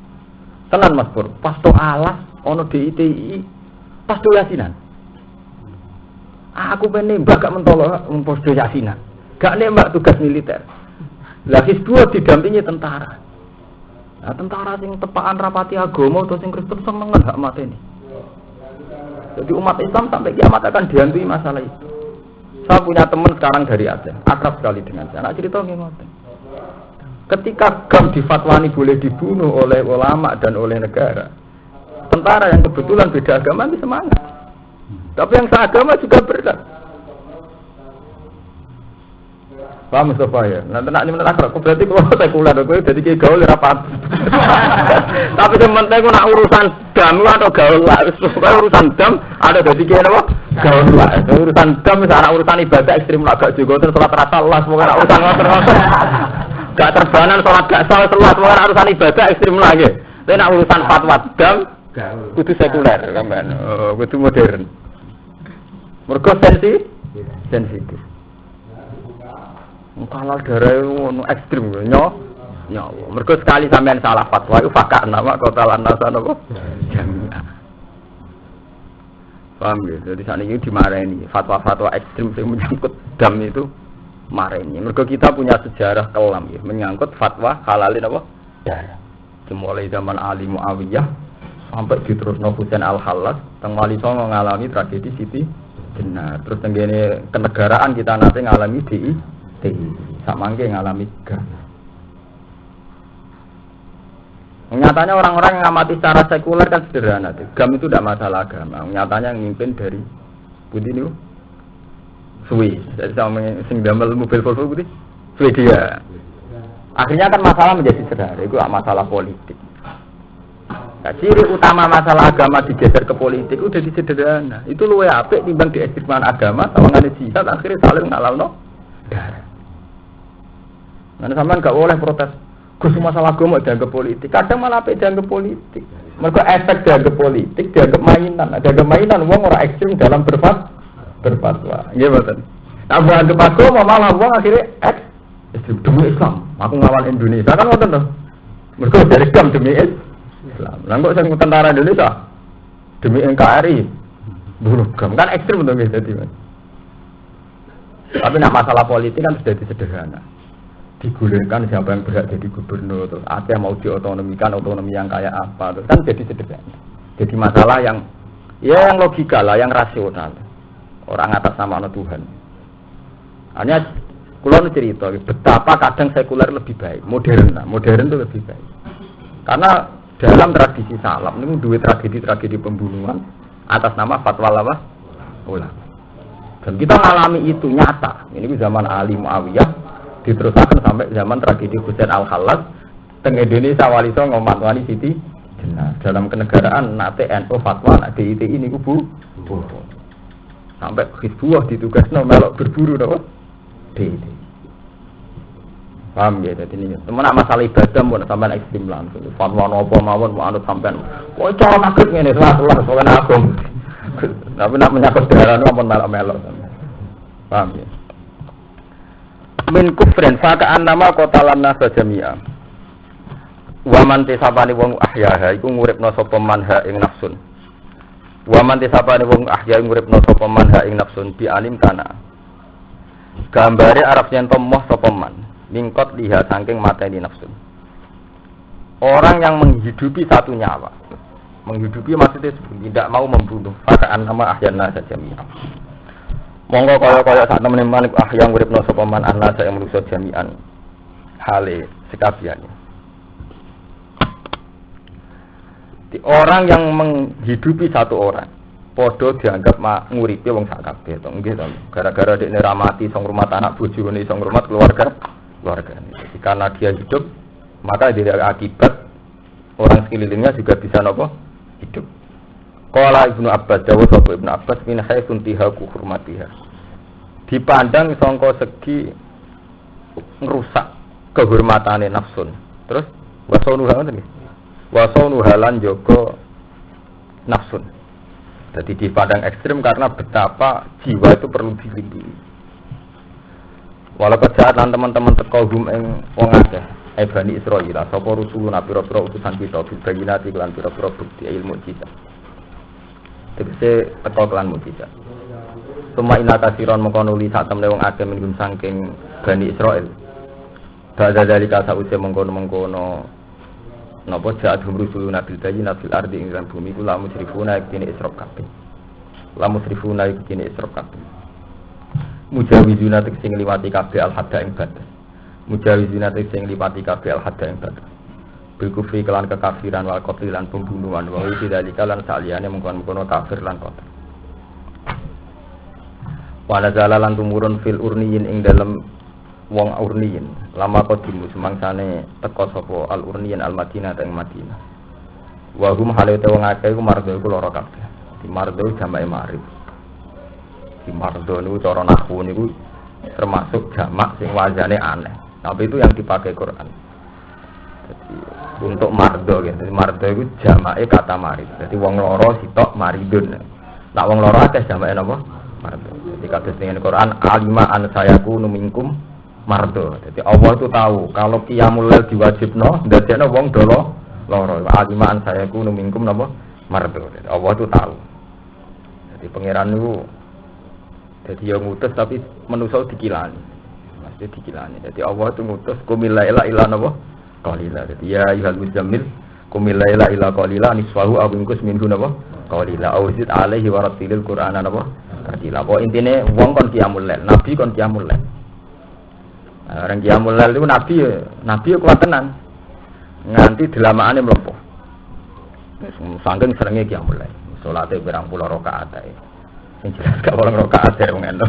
Tenan Mas Pur, pas to alas ana DITI, pas to yasinan. Aku pengen nembak gak mentolo pos do yasinan. Gak nembak tugas militer. Lah Hizbullah didampingi tentara. Nah, tentara sing tepakan rapati agama atau sing Kristen seneng hak mateni. Jadi umat Islam sampai kiamat akan dihantui masalah itu. Saya punya teman sekarang dari Aceh, akrab sekali dengan saya. Nak cerita ngoten. Ketika GAM difatwani boleh dibunuh oleh ulama dan oleh negara, tentara yang kebetulan beda agama itu semangat. Tapi yang seagama juga berat. Paham Mustafa ya? Nanti nak ini akrab, berarti kalau sekuler, gue jadi kayak gaul rapat. Tapi sementara gue nak urusan dam atau gaul lah, urusan dam ada jadi kayak apa? Gaul lah. Urusan dam misalnya urusan ibadah ekstrim lah, gak juga terus sholat rasa lah, semoga urusan gak terbanan sholat gak salah sholat, semoga urusan ibadah ekstrim lagi. Tapi nak urusan fatwa dam, kudu sekuler, kan? Kudu modern. Mergo sensitif. Halal darah itu ekstrim nyawa. Mergo sekali sampean salah fatwa itu fakak nama kotalan nasan apa? Jamiah. Paham ya? Jadi saat ini dimarahi fatwa-fatwa ekstrim yang menyangkut dam itu marahnya. Mergo kita punya sejarah kelam ya, menyangkut fatwa halalin apa? Darah. Mulai zaman Ali Muawiyah sampai diterusno Husain Al-Hallas, teng Wali Songo ngalami tragedi Siti Jenar. Terus tenggene kenegaraan kita nanti ngalami samangke ngalami GAM. Nyatanya orang-orang yang amati secara sekuler kan sederhana. GAM itu tidak masalah agama. Nyatanya yang mimpin dari Budi niku Swiss. Sama sing damel mobil Volvo Budi Swedia. Akhirnya kan masalah menjadi sederhana. Itu masalah politik. Nah, ciri utama masalah agama digeser ke politik udah sederhana. Itu luwih apik timbang diekstrimkan agama sama ngene jihad akhirnya saling ngalalno darah. Nah, sampean gak boleh protes. Gus masalah agama dianggap politik. Kadang malah apik dianggap politik. Mergo efek dianggap politik, dianggap mainan. Dianggap mainan wong ora ekstrem dalam berfatwa. Nggih mboten. Nah, dianggap agama malah wong akhirnya ekstrem demi Islam. Aku ngawal Indonesia kan ngoten to. Mergo dari Islam demi Islam. Lah kok sing tentara Indonesia demi NKRI. Bunuh GAM kan ekstrem to nggih dadi. Tapi nak masalah politik kan sudah sederhana. Digulirkan siapa yang berhak jadi gubernur, terus ada yang mau diotonomikan, otonomi yang kayak apa, terus kan jadi sederhana. Jadi masalah yang ya yang logika lah, yang rasional. Orang atas nama Tuhan. Hanya kulon cerita betapa kadang sekuler lebih baik, modern itu lebih baik. Karena dalam tradisi salaf ini dua tragedi pembunuhan atas nama fatwa ulama. Dan kita mengalami itu nyata. Ini zaman Ali Muawiyah diteruskan sampai zaman tragedi Husain Al-Khallas teng Indonesia wali songo ngomong Siti Jenar dalam kenegaraan nate NU fatwa nak DITI ini kubu sampai Hizbullah ditugasno melok berburu napa DITI. Paham ya, jadi ini teman masalah ibadah pun sampean ekstrim langsung fatwa napa mawon mau anut sampean kok cara takut ngene salah soalnya aku tapi nak menyangkut darah ampun melok-melok. Paham ya? Min kufrin faka'an nama kotalan nasa jami'a waman tisapani wong ahyaha iku nguripna sapa manha ing nafsun waman tisapani wong ahya nguripna sapa manha ing nafsun bi alim kana gambare arep yen tomoh sapa man mingkot liha saking mateni nafsun. Orang yang menghidupi satu nyawa, menghidupi maksudnya tidak mau membunuh faka'an nama ahya nasa jami'a. Monggo kaya sak temene manik yang uripna sapa man anasa yang manusa jami'an hale sekabehane. Di orang yang menghidupi satu orang padha dianggap nguripi wong sak kabeh to nggih to. Gara-gara dekne ra mati sing rumah anak bojone sing rumah keluarga. Jadi karena dia hidup maka dari akibat orang sekelilingnya juga bisa napa hidup. Qala Ibnu Abbas dawuh sapa Ibnu Abbas min haitsun tihaku hurmatiha. Dipandang sangka segi ngerusak kehormatane nafsun. Terus wasaunuha ngoten nggih. Wasaunuha lan jaga nafsun. Jadi dipandang ekstrim karena betapa jiwa itu perlu dilindungi. Walau jahat lan teman-teman teko hum ing wong akeh Bani Israil sapa rusulun pira-pira utusan kita bibayinati lan pira-pira bukti ilmu mukjizat. Tegese teko kelan mukjizat. Suma ina kasiron mengkonuli sak temne wong akeh minggu saking Bani Israil. Badha dalika sause mengkono-mengkono napa jahat rusulun bibayinati fil ardi ing bumi kula musyrifuna kene isra kabeh. La musyrifuna kene isra kabeh. Mujawizuna sing liwati kabeh al-hadda ing batas. Mujawizina sing liwati kabeh al-hadda ing batas. Bil kufri kelan kekafiran wal qatl lan pembunuhan wa iki dalika lan saliyane mengkon-mengkono kafir lan qatl. Wa nazala lan tumurun fil urniyin ing dalem wong urniyin. Lama qadimu semangsane teka sapa al urniyin al Madinah ing Madinah. Wa hum halate wong akeh iku mardo iku lara kabeh. Di mardo jamae marib. Di mardo niku cara nahwu niku termasuk jamak sing wazane aneh. Tapi itu yang dipakai Quran. Jadi untuk mardo gitu. Jadi mardo itu jamake kata marid. Jadi wong loro sitok maridun. Nak wong loro akeh jamake napa? Mardo. Jadi kados ning Quran alima an sayaku minkum mardo. Jadi Allah itu tahu kalau qiyamul lail diwajibno ndadekno wong dolo loro. Alima an sayaku minkum napa? Mardo. Jadi Allah itu tahu. Jadi pangeran niku jadi yang ngutus tapi manusia dikilani. Maksudnya dikilani. Jadi Allah itu ngutus kumilaila ila napa? Qalila. Jadi ya ayyuhal muzammil kumilaila ila qalila nisfahu aw ingkus minhu napa? Qalila aw zid alaihi wa rattilil qur'ana napa? Tartila. Pokok intine wong kon qiyamul lail, nabi kon qiyamul lail. Orang qiyamul lail itu nabi kuat tenan. Nganti delamaane mlempuh. Saking serenge qiyamul lail. Salate 20 rakaat ae. Sing jelas gak orang rakaat ya wong eno.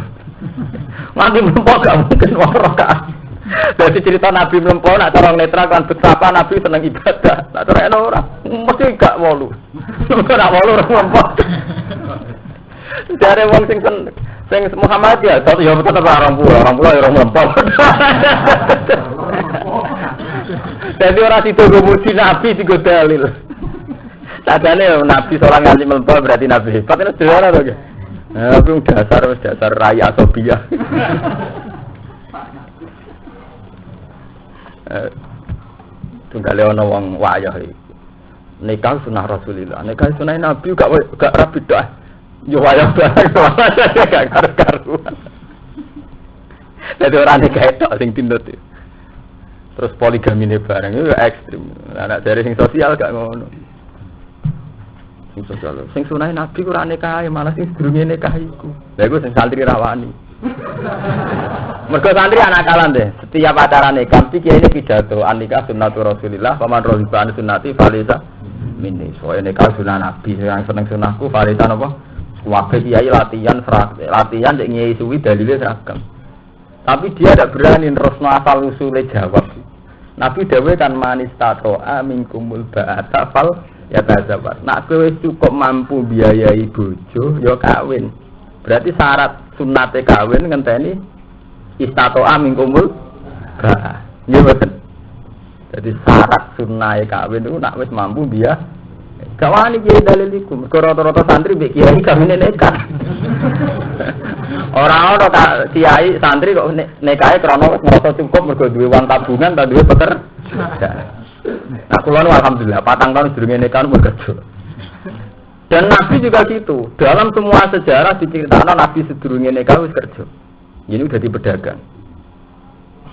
Mati mlempo gak mungkin wong rakaat. Dadi cerita Nabi mlempo nak cara netral kan betapa Nabi seneng ibadah. Nak cara eno ora mesti gak 8. Ora 8 ora mlempo. Jare wong sing Muhammad ya tetep ya tetep 20 ya ora mlempo. Dadi ora dituku muji Nabi digo dalil. Sadane Nabi seorang nganti mlempo berarti Nabi hebat itu sederhana to. Tapi dasar raya Sophia. Tunggale ana wong wayah iki. Nikah sunah Rasulillah. Nikah sunah Nabi gak rapi dah. Yo wayah bareng gak karu-karuan. Dadi ora nikah tok sing tindut. Terus poligamine bareng itu ekstrim. Anak dari sing sosial gak ngono. Sing sosial. Sing sunah Nabi ku ora nikah, malah sing sedurunge nikah iku. Lha iku sing santri rawani. Mergo santri anak kalan deh. Setiap acara nikah iki ini pidato anika sunnatur Rasulillah, paman rohiban sunnati falisa minni. Soale nikah sunah Nabi yang seneng sunahku falisa napa? Wabe kiai latihan cek nyai suwi dalile seragam. Tapi dia tidak berani terusno asal usule jawab. Nabi dawuh kan manis tatoa minkumul ba'ata fal ya tazawwaj. Nak kowe cukup mampu biayai bojo ya kawin. Berarti syarat sunnate kawin ngenteni istatoa minkumul ba'ah. Nggih mboten. Jadi syarat sunnahe kawin itu nak wis mampu biaya. Kawani kiai dalil iku, mergo rata-rata santri mbek kiai kawine nekat. Ora ono tak kiai santri kok nekahe krana wis ngrasa cukup mergo duwe uang tabungan ta duwe pekerja. Nah, kula nu alhamdulillah 4 tahun sedurunge nikah bekerja. Dan Nabi juga gitu. Dalam semua sejarah diceritakan Nabi sedurunge nikah wis kerja. Ini udah dipedagang.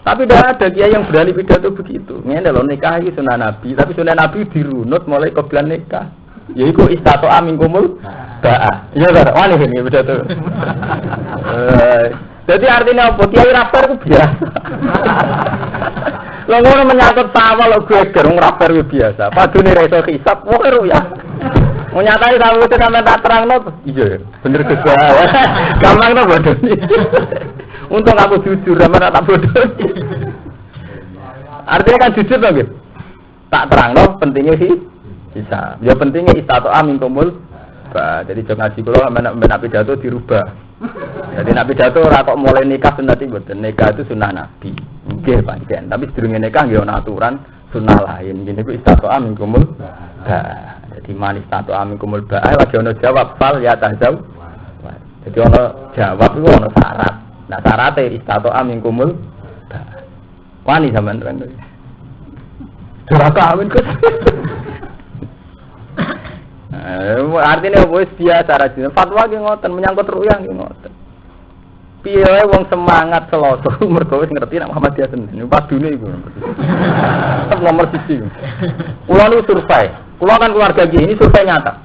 Tapi tidak ada kiai yang berani pidato begitu. Ngene lho nikah iki sunah Nabi, tapi sunah Nabi dirunut mulai qoblan nikah. Yaiku istato amin kumul ba'ah. Iya ta, wani iki pidato. Jadi artinya apa? Kiai rapper ku biasa. Lho ngono menyangkut sawal lho geger rapper ku biasa. Padune ra iso hisab, wong ero ya. Menyatai tahu itu sampai tak terang no, iya bener juga. Gampang no bodoh. Untung aku jujur, sama tak bodoh. Artinya kan jujur dong gitu. Tak terang no, pentingnya sih bisa. Ya pentingnya istato amin kumul. Jadi jangan ngaji kalau nabi pidato dirubah. Jadi nabi pidato ora kok mulai nikah sunnah boten. Nikah itu sunnah Nabi. Nggih pancen, tapi sedurunge nikah nggih ana aturan sunnah lain. Gini ku istato amin kumul. Jadi manis tato amin kumul ba'ah lagi ono jawab fal ya tajawab. Jadi ono jawab itu ono syarat. Nah syaratnya istato amin kumul ba'ah. Wani sampean terang. Duraka amin kus. Artinya wis biasa rajin. Fatwa ki ngoten menyangkut ruyang ki ngoten. Piye wae wong semangat Selasa mergo wis ngerti nek Muhammadiyah sendiri. Padune iku. Nomor 1. Kula nu survei. Kula kan keluarga ini survei nyata.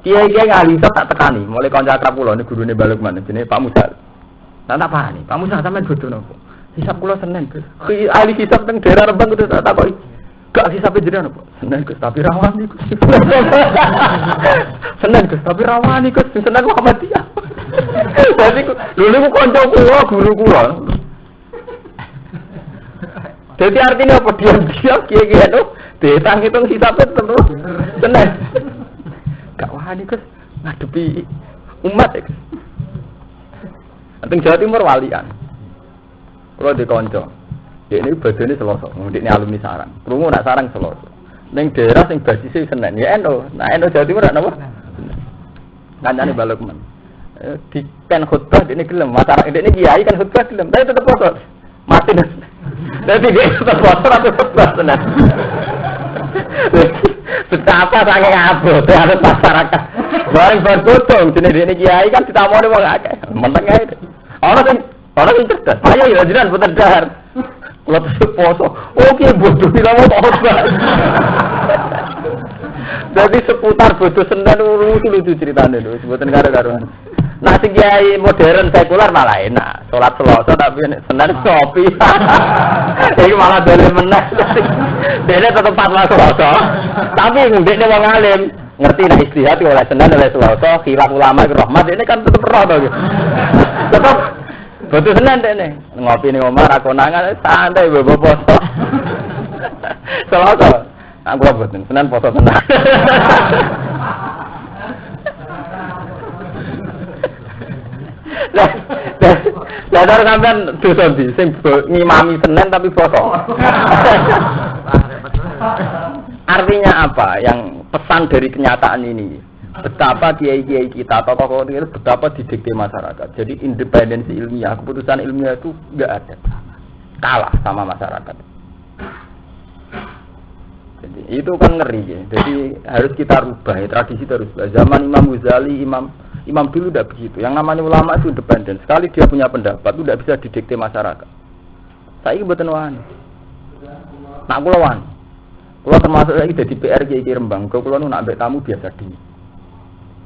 Kiai-kiai ngalisa tak tekani, mulai kanca akrab kula niku gurune Balukman jenenge Pak Musa. Tak pahani, Pak Musa sampean bodho napa? Hisab kula Senin, Gus. Ahli hisab teng daerah Rembang kudu tak takoki. Gak hisabe jenengan apa? Senin Gus, tapi rawani Gus. Senin Gus, tapi rawani Gus, Senin Muhammadiyah. Dadi lho niku kanca kula, guru kula. Jadi artinya apa? Diam-diam kiai-kiai itu dihitung hisabnya terus Senin. Gak wani Gus ngadepi umat ya Gus. Teng Jawa Timur walian. Kalau di konco, ini badannya Selasa, ini alumni sarang. Krungu nak sarang Selasa. Neng daerah sing basisnya Senin, ya NU. Nah NU Jawa Timur ada apa? Kancane Balukman. Di pen khutbah ini gelem, masyarakat ini kiai kan khutbah gelem, tapi tetap kotor. Mati nih. Jadi dia tetap kotor atau khutbah Senin. Betapa sange abot harus masyarakat. Bareng bergotong jenis ini kiai kan ditamoni wong akeh. Menteng ae. Orang sing cerdas. Ayo ya jenengan boten dahar. Kula tesuk poso. Oke bodoh dilamu khotbah. Jadi seputar bodoh Senin lucu ceritane lho, mboten karo-karuan. Nah sing kiai modern sekuler malah enak. Salat Selasa tapi Senin kopi. Iki malah dole meneh. Dene tetep fatwa Selasa. Tapi ndekne wong alim ngerti nek istihad oleh Senin oleh Selasa, khilaf ulama ke rahmat ini kan tetep roh to. Tetep bodoh Senin dene. Ngopi ning omah ra konangan santai bobo poso. Selasa. Aku boten Senin poso tenan. Lah sampean dosa ndi sing ngimami Senin tapi poso. Artinya apa? Yang pesan dari kenyataan ini, betapa kiai-kiai kita atau tokoh itu betapa didikte masyarakat. Jadi independensi ilmiah, keputusan ilmiah itu enggak ada. Kalah sama masyarakat. Jadi itu kan ngeri ya. Jadi harus kita rubah, ya, tradisi harus rubah. Zaman Imam Ghazali, Imam dulu tidak begitu. Yang namanya ulama itu independen. Sekali dia punya pendapat itu tidak bisa didikte masyarakat. Saya ini mboten wani. Nak kula wani. Kula termasuk lagi jadi PR Kiai Rembang. Kula nu nak ambek tamu biasa dini.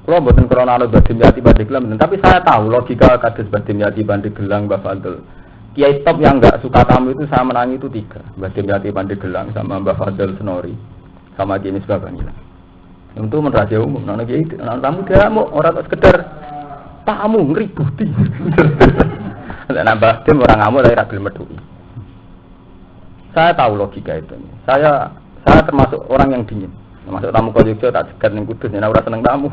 Kula mboten krana ana Badim Yati Pandeglang, tapi saya tahu logika kados Badim Yati Pandeglang Mbah Fadl. Kiai top yang enggak suka tamu itu saya menangi itu 3. Badim Yati Pandeglang sama Mbah Fadl Senori sama Kiai Misbah Bangila. Untuk rahasia umum, nana kiai, nana tamu dia mau orang sekedar tamu ngeributi. Nambah tim orang ngamuk dari ragil medui. Saya tahu logika itu. Saya termasuk orang yang dingin. Termasuk tamu kau Jogja tak segan yang kudus, nana orang seneng tamu.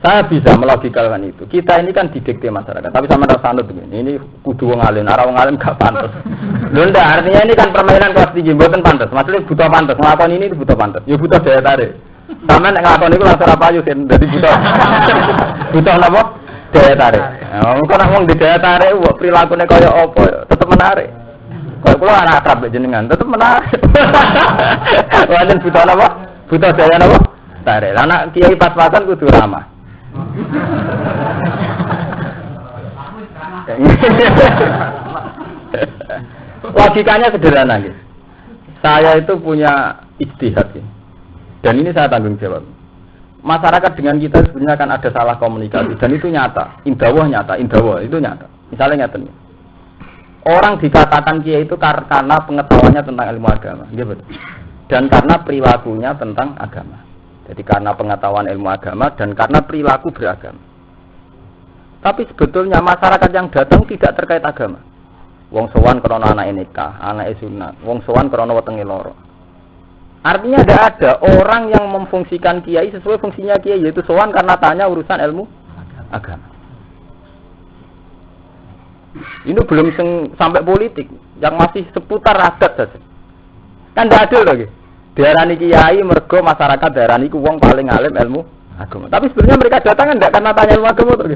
Saya bisa melogikalkan itu. Kita ini kan didikte masyarakat, tapi sama rasa anut begini. Ini kudu wong alim, arah wong alim gak pantas. Lunda artinya ini kan permainan kelas tinggi, bukan pantas. Maksudnya butuh pantas. Ngelakuin ini itu butuh pantas. Ya butuh daya tarik. Sama nek ngelakuin itu langsung apa aja kan. Jadi butuh apa? Daya tarik. Kok nak wong di daya tarik, perilakunya kaya apa? Tetap menarik. Kaya kula anak akrab jenengan, tetap menarik. Wajan butuh apa? Butuh daya apa? Tarik. Anak kiai pas-pasan kudu ramah. Logikanya sederhana gitu. Saya itu punya ijtihad ya. Dan ini saya tanggung jawab. Masyarakat dengan kita sebenarnya kan ada salah komunikasi dan itu nyata. Indawah itu nyata. Misalnya nyata nih. Orang dikatakan kiai itu karena pengetahuannya tentang ilmu agama, gitu. Dan karena perilakunya tentang agama. Jadi karena pengetahuan ilmu agama dan karena perilaku beragama. Tapi sebetulnya masyarakat yang datang tidak terkait agama. Wong sowan krana anake nikah, anake sunat. Wong sowan krana wetenge lara. Artinya ada orang yang memfungsikan kiai sesuai fungsinya kiai, yaitu sowan karena tanya urusan ilmu agama. Ini belum sampai politik, yang masih seputar adat saja. Kan tidak adil lagi. Diarani kiai mergo masyarakat diarani ku wong paling alim ilmu agama. Tapi sebenarnya mereka datang enggak karena tanya ilmu agama to.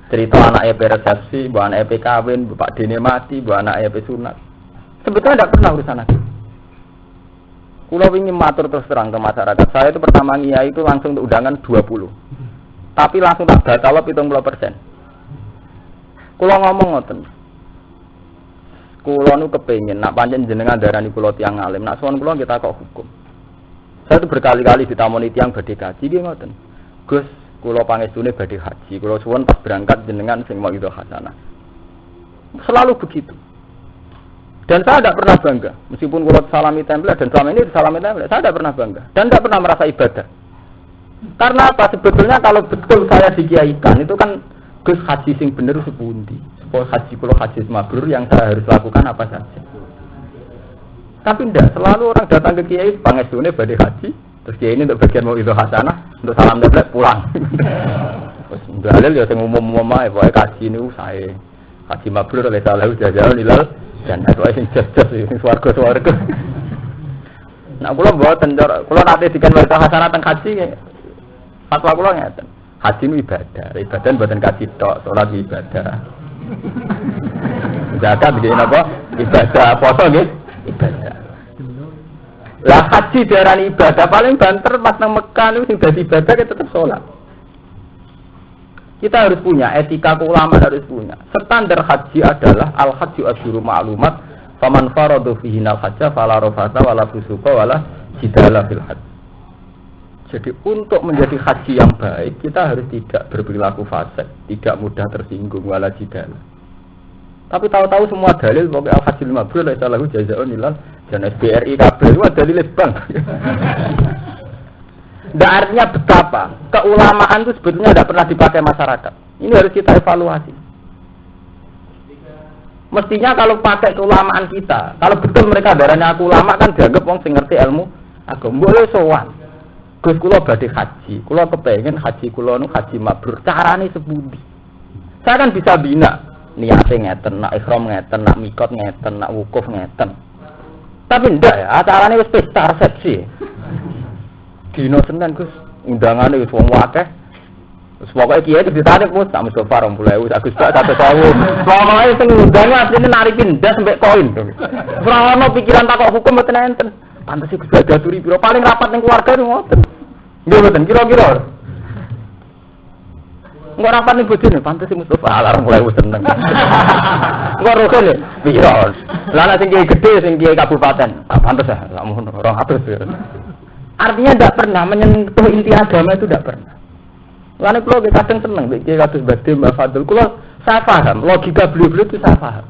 Cerita anaknya beresepsi, bu anaknya kawin, bapak dene mati, bu anaknya sunat. Sebetulnya tidak pernah urusan agama. Kulo ingin matur terus terang ke masyarakat. Saya itu pertama kiai itu langsung untuk undangan 20. Tapi langsung tak batal 70%. Kulo ngomong ngoten. Kulo nu kepengin nak pancen jenengan darani kulo tiyang alim, nak sowan kulo kita kok hukum. Saya itu berkali-kali ditamoni tiyang badhe kaji nggih ngoten. Gus, kulo pangestune badhe haji, kulo suwun pas berangkat jenengan sing mau itu hasanah. Selalu begitu. Dan saya tidak pernah bangga, meskipun kulo salami tempel dan selama ini salami tempel, saya tidak pernah bangga dan tidak pernah merasa ibadah. Karena apa? Sebetulnya kalau betul saya dikiaikan itu kan Gus haji sing bener sepundi. Haji kulo haji mabrur yang saya harus lakukan apa saja. Tapi tidak, selalu orang datang ke kiai pangestune badhe haji, terus kiai ini untuk bagian mau itu hasanah, untuk salam tempel pulang. Terus dalil ya sing umum-umum ae, pokoke kaji niku sae. Haji mabrur oleh salah jajan ilal dan pokoke sing jas-jas sing swarga-swarga. Nah kula mboten kula nate diken warta hasanah teng haji fatwa kula ngeten. Haji itu ibadah mboten kaji tok, salat ibadah. Zakat nggih napa? Ibadah, puasa nggih ibadah. Lah haji diarani ibadah paling banter pas nang Mekah niku sing dadi ibadah tetep salat. Kita harus punya etika keulamaan, harus punya. Standar haji adalah al-hajju asyuru ma'lumat, faman farada fihi al-hajja fala rafata wala fusuqa wala jidala fil hajj. Jadi untuk menjadi haji yang baik kita harus tidak berperilaku fasik, tidak mudah tersinggung wala jidala. Tapi tahu-tahu semua dalil pokoknya al-hajjul mabrur la salahu jazaa'un ilal dan SBRI kabeh itu dalil bang. Ndak artinya betapa keulamaan itu sebetulnya tidak pernah dipakai masyarakat. Ini harus kita evaluasi. Mestinya kalau pakai keulamaan kita, kalau betul mereka darahnya aku ulama kan dianggap wong sing ngerti ilmu agama. Boleh sowan. Gus kula badhe haji, kula kepengin haji kula nu haji mabrur. Carane sepundi? Saya kan bisa bina. Niate ngeten, nak ihram ngeten, nak mikot ngeten, nak wukuf ngeten. Tapi ndak ya, acarane wis pesta resepsi. Dino Senin Gus, undangane wis wong akeh. Wis pokoke kiye ditarik Mus, tak Mustofa 20.000, Agus Pak 1.000. Pokoke sing undang asline narikin ndas sampai koin. Ora ono pikiran takok hukum mboten enten. Pantes Gus diaturi piro paling rapat ning keluarga ngoten. Nggih mboten kira-kira. Engko ora paning bojone pantes Mustofa alarm mulai wis seneng. Engko rukun ya. Piye? Lah nek sing gede sing kiai kabupaten, pantes ya, lamun 200. Artinya tidak pernah menyentuh inti agama itu tidak pernah. Lalu kalau kadang seneng, kiai kados Badhe Mbak Fadl, kalau saya paham logika beliau-beliau itu saya paham.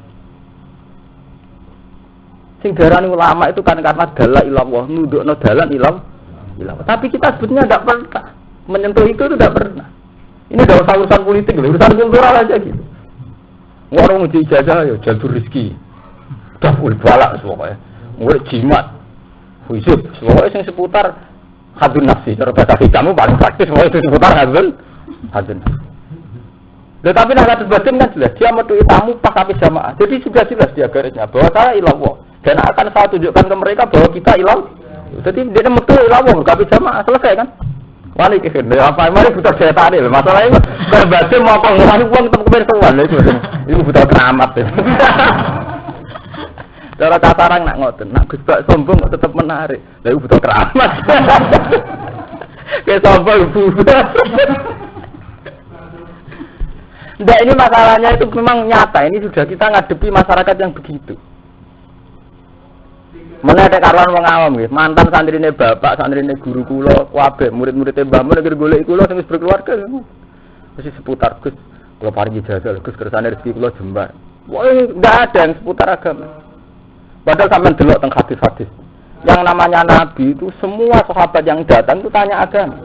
Sing darani ulama itu kan karena dalah ilallah, nundukno dalan ilallah. Tapi kita sebetulnya tidak pernah menyentuh itu tidak pernah. Ini tidak usah urusan politik, urusan kultural aja gitu. Warung uji ijazah ya jalur rezeki. Dapur balak pokoknya. Mulai jimat. Hujud, pokoknya yang seputar hadun nafsi. Cara bahasa kamu paling praktis pokoknya itu seputar hadun nafsi. Tetapi nak hadis batin kan jelas dia metu tamu pas habis jamaah. Jadi sudah jelas dia garisnya bahwa saya ilallah. Dan akan saya tunjukkan ke mereka bahwa kita ilallah. Jadi dia metu ilallah habis jamaah selesai kan? Wali kehir, apa mari butuh setan ini. Masalahnya berbatin mau pengeluaran uang tetap kebersuan itu. Itu butuh keramat. Cara kasaran nak ngoten, nak Gus Bak sombong kok tetap menarik. Lah iku butuh keramat. Kayak sombong bubar. Ndak, ini masalahnya itu memang nyata. Ini sudah kita ngadepi masyarakat yang begitu. Mana ada karuan wong awam nggih, mantan santrine bapak, santrine guru kula, kabeh murid-murid Mbah Mun nek golek kula sing wis berkeluarga. Mesti seputar Gus, kula paringi jasa, Gus kersane rezeki kula jembar. Wah, ndak ada yang seputar agama. Padahal sampean delok teng hadis-hadis. Yang namanya nabi itu semua sahabat yang datang itu tanya agama.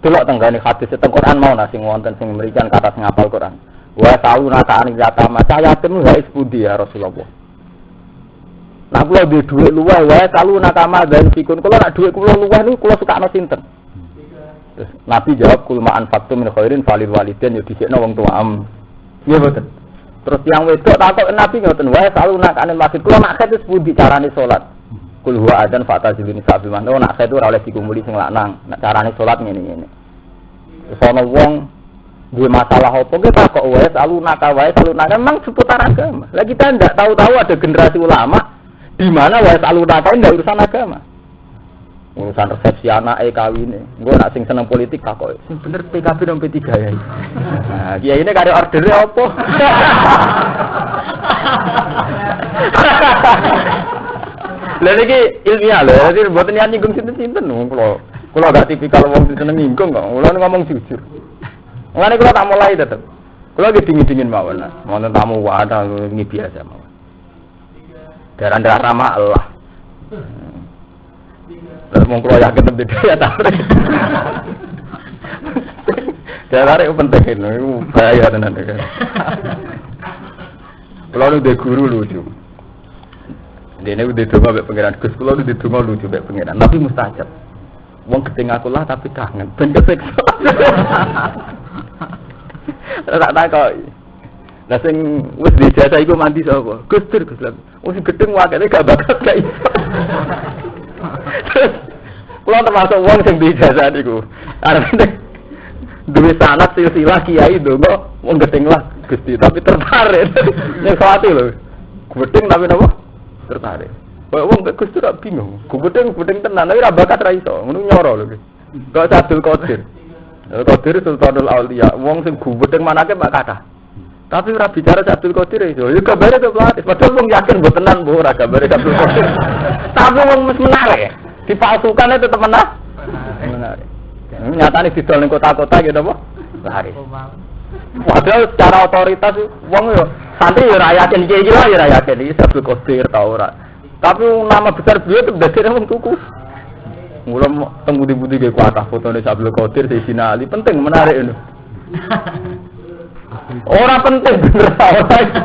Delok teng gane hadis teng Quran mau sing wonten sing mrikan kata sing hafal Quran. Wa sauna ta'ani yatama sayatim wa isbudi ya Rasulullah. Nah kula duwe dhuwit luwih wae salu nakama dan fikun. Kula nak dhuwit kula luwih niku kula sukakno sinten? Terus Nabi jawab kul ma'an faktu min khairin falil walidain ya dhisikno wong tuaam. Nggih mboten. Terus yang wedok takok Nabi ngoten wae salu nakane masjid kula nak khet wis pundi carane salat. Kul huwa adzan fatazilun sabil man. Oh nak khet ora oleh dikumpuli sing lanang. Nak carane salat ngene-ngene. Terus ana wong duwe masalah apa ki takok wae salu naka memang seputar agama. Lah kita ndak tahu-tahu ada generasi ulama di mana wae alunaka ndak urusan agama. Urusan resepsi anake kawine. Engko nek sing seneng politik takoki, sing bener PKB dan P3 ya. Nah, kiai ini kare ordere apa? Lha niki ilmiah lho, dadi mboten niat nyinggung sinten-sinten kula gak tipikal wong sing seneng nyinggung kok. Kula ngomong jujur. Mulane kula tak mulai tetep. Kula ge dingin-dingin mawon. Wonten tamu wae ngi biasa mawon. Darah ramah Allah. Mau kalau yakin lebih dia tak. Darah itu penting, itu bahaya tenan. Kalau udah guru lucu, dia udah dengar baik pengiran. Gus kalau udah dengar lucu baik pengiran. Tapi mustajab. Wong keting aku lah tapi kangen. Ben keseksa. Tak kau. Lah sing wis dijasa iku mandi sapa? Gus Dur Gus. Wis gedeng wakene gak bakat gak iso. Kulo termasuk wong sing dijasa niku. Arep duwe sanad silsilah kiai ndonga wong gedeng lah Gusti, tapi tertarik. Nek saate lho. Gedeng tapi napa? Tertarik. Wong Gus Dur gak bingung. Gedeng tenan tapi ora bakat ra iso. Ngono nyoro lho. Kok Abdul Qadir. Qadir Sultanul Auliya, wong sing gedeng manake mbak kathah. Tapi ora bicara Abdul Qadir itu. Ya kabare kok pelatih. Padahal wong yakin mbok tenan mbok ora kabare Abdul Qadir. Tapi wong mesti menarik. Dipalsukan itu tetep menarik. Nyatane didol ning kota-kota gitu apa? Laris. Padahal secara otoritas wong yo santri yo ora yakin iki yo ora yakin iki Abdul Qadir ta ora. Tapi nama besar beliau itu dadi wong tuku. Mula teng budi-budi ge kuatah fotone Abdul Qadir di Sina Ali penting menarik itu. Orang penting bener ora itu.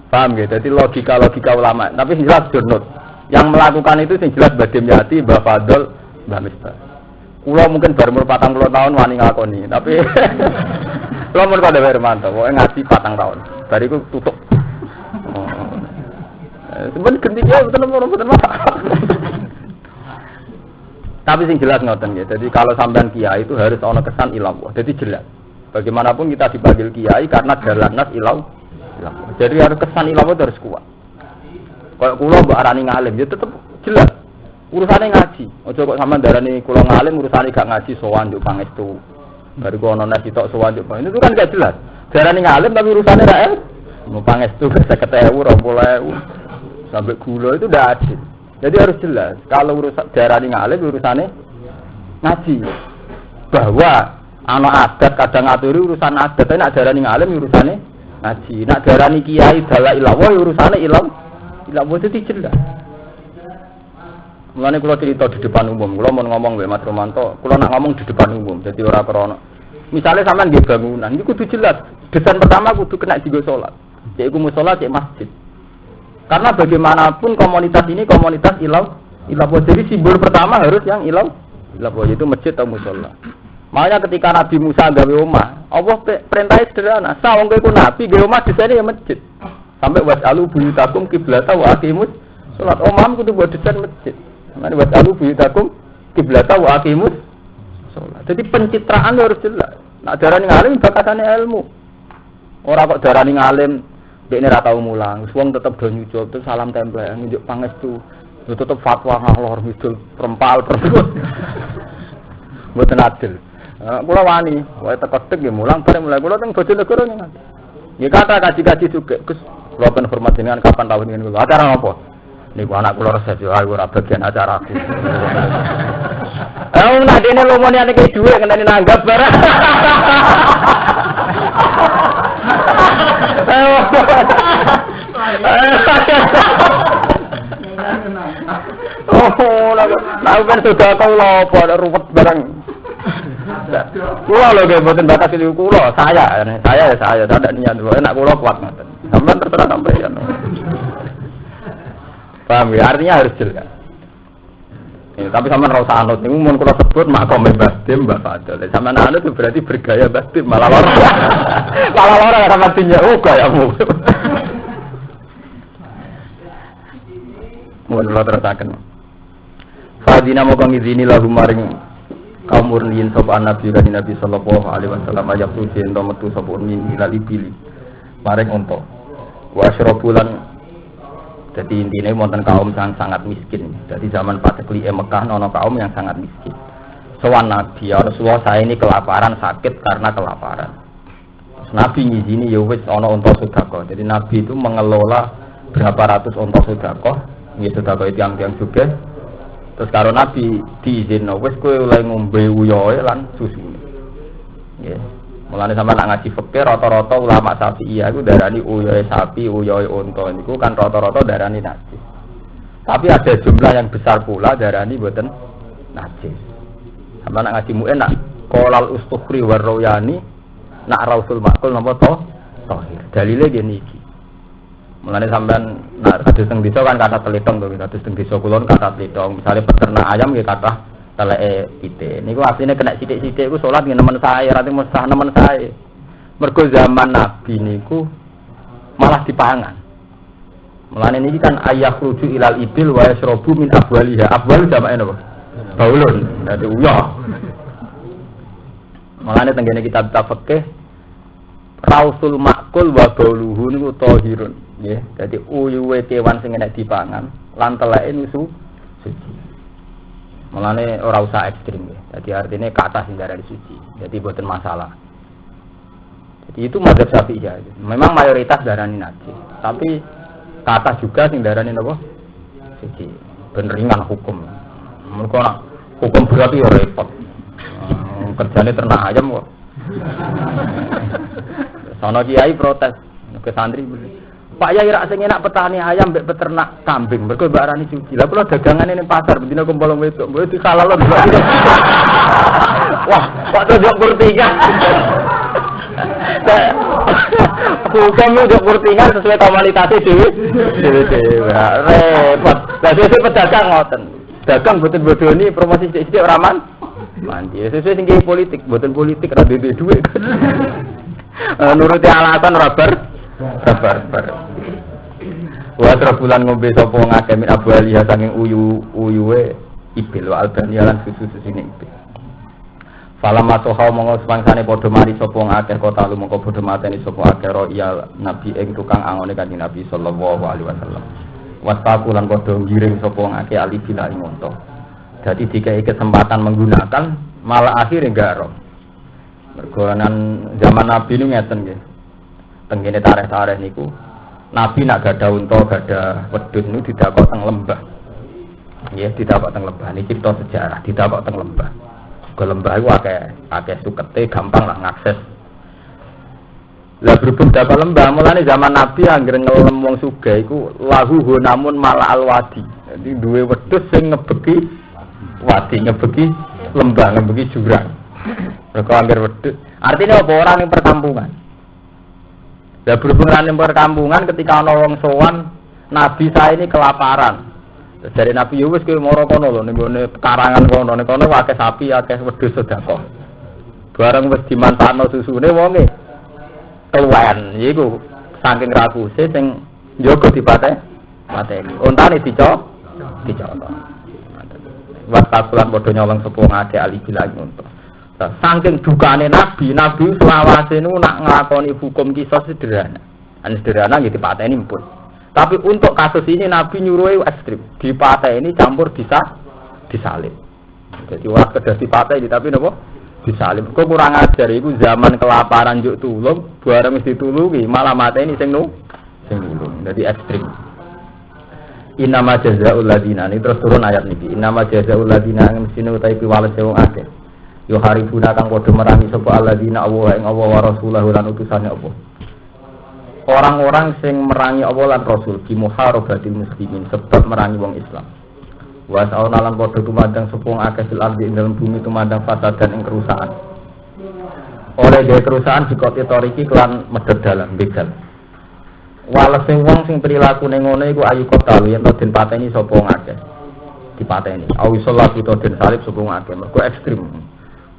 Paham gitu, jadi logika ulama. Tapi jelas jurnut. Yang melakukan itu sing jelas Badim Yati, Mbah Fadl, Mbah Misbah. Kulo mungkin baru umur 40 tahun wani nglakoni, tapi kulo mun kok dhewe mantap, pokoke ngaji 4 tahun. Bariku tutup. Sebenarnya gendiknya betul masalah. Tapi sing jelas ngoten ya. Jadi kalau sampean kiai itu harus ana kesan ilallah. Jadi jelas. Bagaimanapun kita dipanggil kiai karena jalan nas ilau. Jadi harus kesan ilau itu harus kuat. Kalau kulo mbak arani ngalim, ya tetap jelas. Urusannya ngaji. Ojo kok sama darani kulo ngalim, urusannya gak ngaji sowan juk pangestu. Baru ku ono nasi tok sowan itu kan gak jelas. Darani ngalim tapi urusannya ra mau pangestu 50.000, 20.000 sampai gula itu ndak adil. Jadi harus jelas. Kalau urusan darani ngalim urusannya ngaji. Bahwa ana adat kadang ngaturi urusan adat, tapi nek darani ngalim urusannya ngaji. Nek darani kiai dala ilawah urusannya ilmu. Ilmu itu jelas. Mulane kula cerita di depan umum, kula mau ngomong wae Mas Romanto, kula nak ngomong di depan umum, jadi ora krana. Misale sampean nggih bangunan, niku kudu jelas. Desain pertama kudu kena dienggo salat. Yaiku musala cek masjid. Karena bagaimanapun komunitas ini komunitas ilau. Jadi simbol pertama harus yang ilau yaitu masjid atau musala. Makanya ketika Nabi Musa gawe omah, Allah perintahnya sederhana. Sawang kowe nabi gawe omah desaine ya masjid. Sampai was'alu buyutakum qiblata wa aqimus salat. Omah kudu buat desain masjid. Mane was'alu buyutakum qiblata wa aqimus salat. Jadi pencitraan harus jelas. Nak darani ngalim bakatane ilmu. Ora kok darani ngalim dekne ra tau mulang. Wong tetep do nyucup terus salam tempel nunjuk pangestu. Yo tetep fatwa ngalor ngidul perempal peremput. Mboten adil. Kula wani, wae teko-tek nggih mulang bareng mulai kula teng Bojonegoro nggih. Nggih kata kaji-kaji juga, Gus. Kula ben hormat jenengan kapan tahun ngene kula. Acara napa? Niku anak kula resep yo ora bagian acaraku. Nak dene lomone ane ke dhuwit ngenani nanggap barang. Oh, lalu kan sudah kau lopo ruwet barang. Kulo lho nggih mboten batas iki kulo, saya tidak niat enak kulo kuat ngoten. Sampeyan terserah sampeyan. Paham ya, artinya harus jelas. Tapi sampeyan ora usah anut niku mun kulo sebut makom Mbah Dim Mbah Fadil. Sampeyan anut itu berarti bergaya Mbah Dim malah lara. Malah lara sama matinya gayamu. Mun kula terusaken. Fadina moga ngizini lahu maring kaum urniin sapa Nabi kanjeng Nabi sallallahu alaihi wasallam ayat tujuh ento metu sapa urniin ilal ibili maring unta wa asyrabulan. Jadi intine wonten kaum yang sangat miskin. Jadi zaman Patekli Mekah ana kaum yang sangat miskin. Sowan Nabi ya Rasulullah, saya ini kelaparan, sakit karena kelaparan. Terus Nabi ngizini ya wis ana unta sedekah. Jadi Nabi itu mengelola berapa ratus unta sedekah, nggih sedekah tiyang-tiyang sugih. Terus karo Nabi diizinno wis kowe oleh ngombe uyohe lan susune. Nggih. Mulane sampeyan nak ngaji fikih rata-rata ulama Syafi'iyah iku darani uyohe sapi, uyohe unta niku kan rata-rata darani najis. Tapi ada jumlah yang besar pula darani mboten najis. Sampeyan nak ngaji mu'en nak qalal ustukhri war rawayani nak rausul maqul napa to? Tahir. Dalile ngene iki. Mulane sampean ada teng desa kan kata telitong to, ada teng desa kula kata telitong. Misale peternak ayam nggih kathah teleke pite. Niku asline kena sithik-sithik iku salat nggih nemen sae, ra mustah nemen sae. Mergo zaman Nabi niku malah dipangan. Mulane niki kan ayah ruju ilal ibil wa yasrabu min abwaliha. Abwal jamake napa? Baulun. Dadi uyah. Mulane teng kene kitab fikih rausul makul wa bauluhu niku tahirun. Nggih, dadi uyuhe kewan sing enek dipangan lan teleke nusu suci. Mulane ora usah ekstrem nggih. Dadi artine kathah sing darani suci. Dadi boten masalah. Jadi itu mazhab Syafi'iyah. Memang mayoritas darani najis, tapi kathah juga sing darani napa? Suci. Ben ringan hukum. Mergo nek hukum berat ya repot. Kerjane ternak ayam kok. Sono kiai protes ke santri. Pak Yai rak sing enak petani ayam mbek peternak kambing, mergo mbak arani suci. Lah kula dagangane ning pasar bendina kumpul wedok, mbok dihalalno. Wah, kok tok kurtingan. Hukum yo kurtingan sesuai kualitas dhewe. Repot. Lah sesuk pedagang ngoten. Dagang mboten bodoni promosi sithik-sithik ora man. Mandi sesuai sing politik, mboten politik ra duwe dhuwit. Nuruti alasan ora bar. Wa bulan ngombe sapa ngakeh min abu aliha sanging uyuwe ibil wa albania lan susu-susine ibil. Fala masoha monggo semangsane padha mari sapa ngakeh kota lu mongko padha mateni sapa akeh ro iya nabi ing tukang angone kanjeng Nabi sallallahu alaihi wasallam. Wastaku lan padha ngiring sapa ngakeh ali bila ing unta. Jadi dikai kesempatan menggunakan malah akhirnya enggak ro. Mergonan zaman Nabi niku ngeten nggih. Tengene tareh-tareh niku Nabi nak gadah unta, gadah wedhus niku didakok teng lembah. Nggih, didakok teng lembah. Niki cerita sejarah, didakok teng lembah. Ke lembah iku akeh sukete, gampang lah ngakses. Lah berhubung dapat lembah, mulane zaman Nabi anggere ngelem wong sugih iku lahu namun mala alwadi. Jadi duwe wedhus sing ngebeki wadi, ngebeki lembah, ngebeki jurang. Mergo anggere wedhus. Artinya apa orang yang perkampungan. Lah berhubung ning perkampungan ketika ana wong sowan, Nabi saya ini kelaparan. Terus dari Nabi yo wis kowe mara kono lho ning gone karangan kono, ning kono akeh sapi, akeh wedhus sedekah. Bareng wis dimanfaatno susune wonge keluwen iku saking rakuse sing njogo mateni. Ontane dicok. Watakulan padha nyolong sepuh ngake ali bilang untuk. Saking dukane Nabi selawase niku nak nglakoni hukum kisah sederhana. Sederhana nggih dipateni mpun. Tapi untuk kasus ini Nabi nyuruhe ekstrem, dipateni campur disalib. Jadi ora sekedar dipateni tapi napa? Disalib. Kok kurang ajar iku zaman kelaparan njuk tulung, bareng wis ditulungi malah mateni sing nulung. Dadi ekstrem. Innama jazaa'ul ladina ini terus turun ayat niki. Innama jazaa'ul ladina mestine utahe piwales wong akeh. Yo harifuna kang padha merangi sapa alladzina Allah ing Allah wa rasulahu lan utusane Allah. Orang-orang sing merangi Allah lan Rasul bi muharabatil muslimin sebab merangi wong Islam. Wa sauna lan padha tumandang sepung akeh fil ardi ing dalem bumi tumandang fasad dan ing kerusakan. Oleh dhewe kerusakan dikote toriki kelan medhot dalan begal. Walese wong sing prilakune ngono iku ayu kota yen to den pateni sapa wong akeh. Dipateni. Awi salat utawa den salib sapa wong akeh. Mergo ekstrem.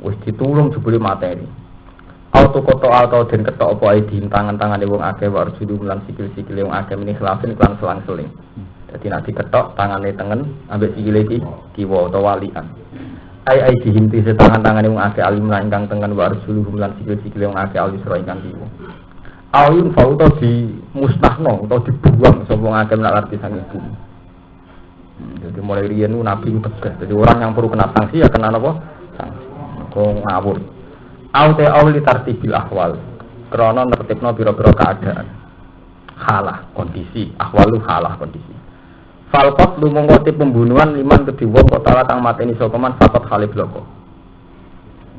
Wis ditulung jebule mateni. Auto koto atau den ketok apa ae di tangan-tangane wong akeh wa arjudu lan sikil-sikile wong akeh meni khilafin kelan selang-seling. Jadi nak diketok tangannya tengen, ambek sikile iki kiwa atau walian. Ai dihinti setangan-tangane wong akeh alim lan ingkang tengen wa arsuluhum lan sikile wong akeh alis ro ingkang kiwa. Ayun fauto di musnahno atau dibuang sapa wong akeh nak arti sang ibu. Jadi mulai riyen Nabi tegas. Jadi orang yang perlu kena sanksi ya kena apa? Sanksi. Kok ngawur. Aute auli tartibil ahwal. Krana nertibno pira-pira keadaan. Halah kondisi, ahwalu halah kondisi. Falqat lumongoti pembunuhan liman kedhi wong kok tala kang mateni sapa man fakot khalif loko.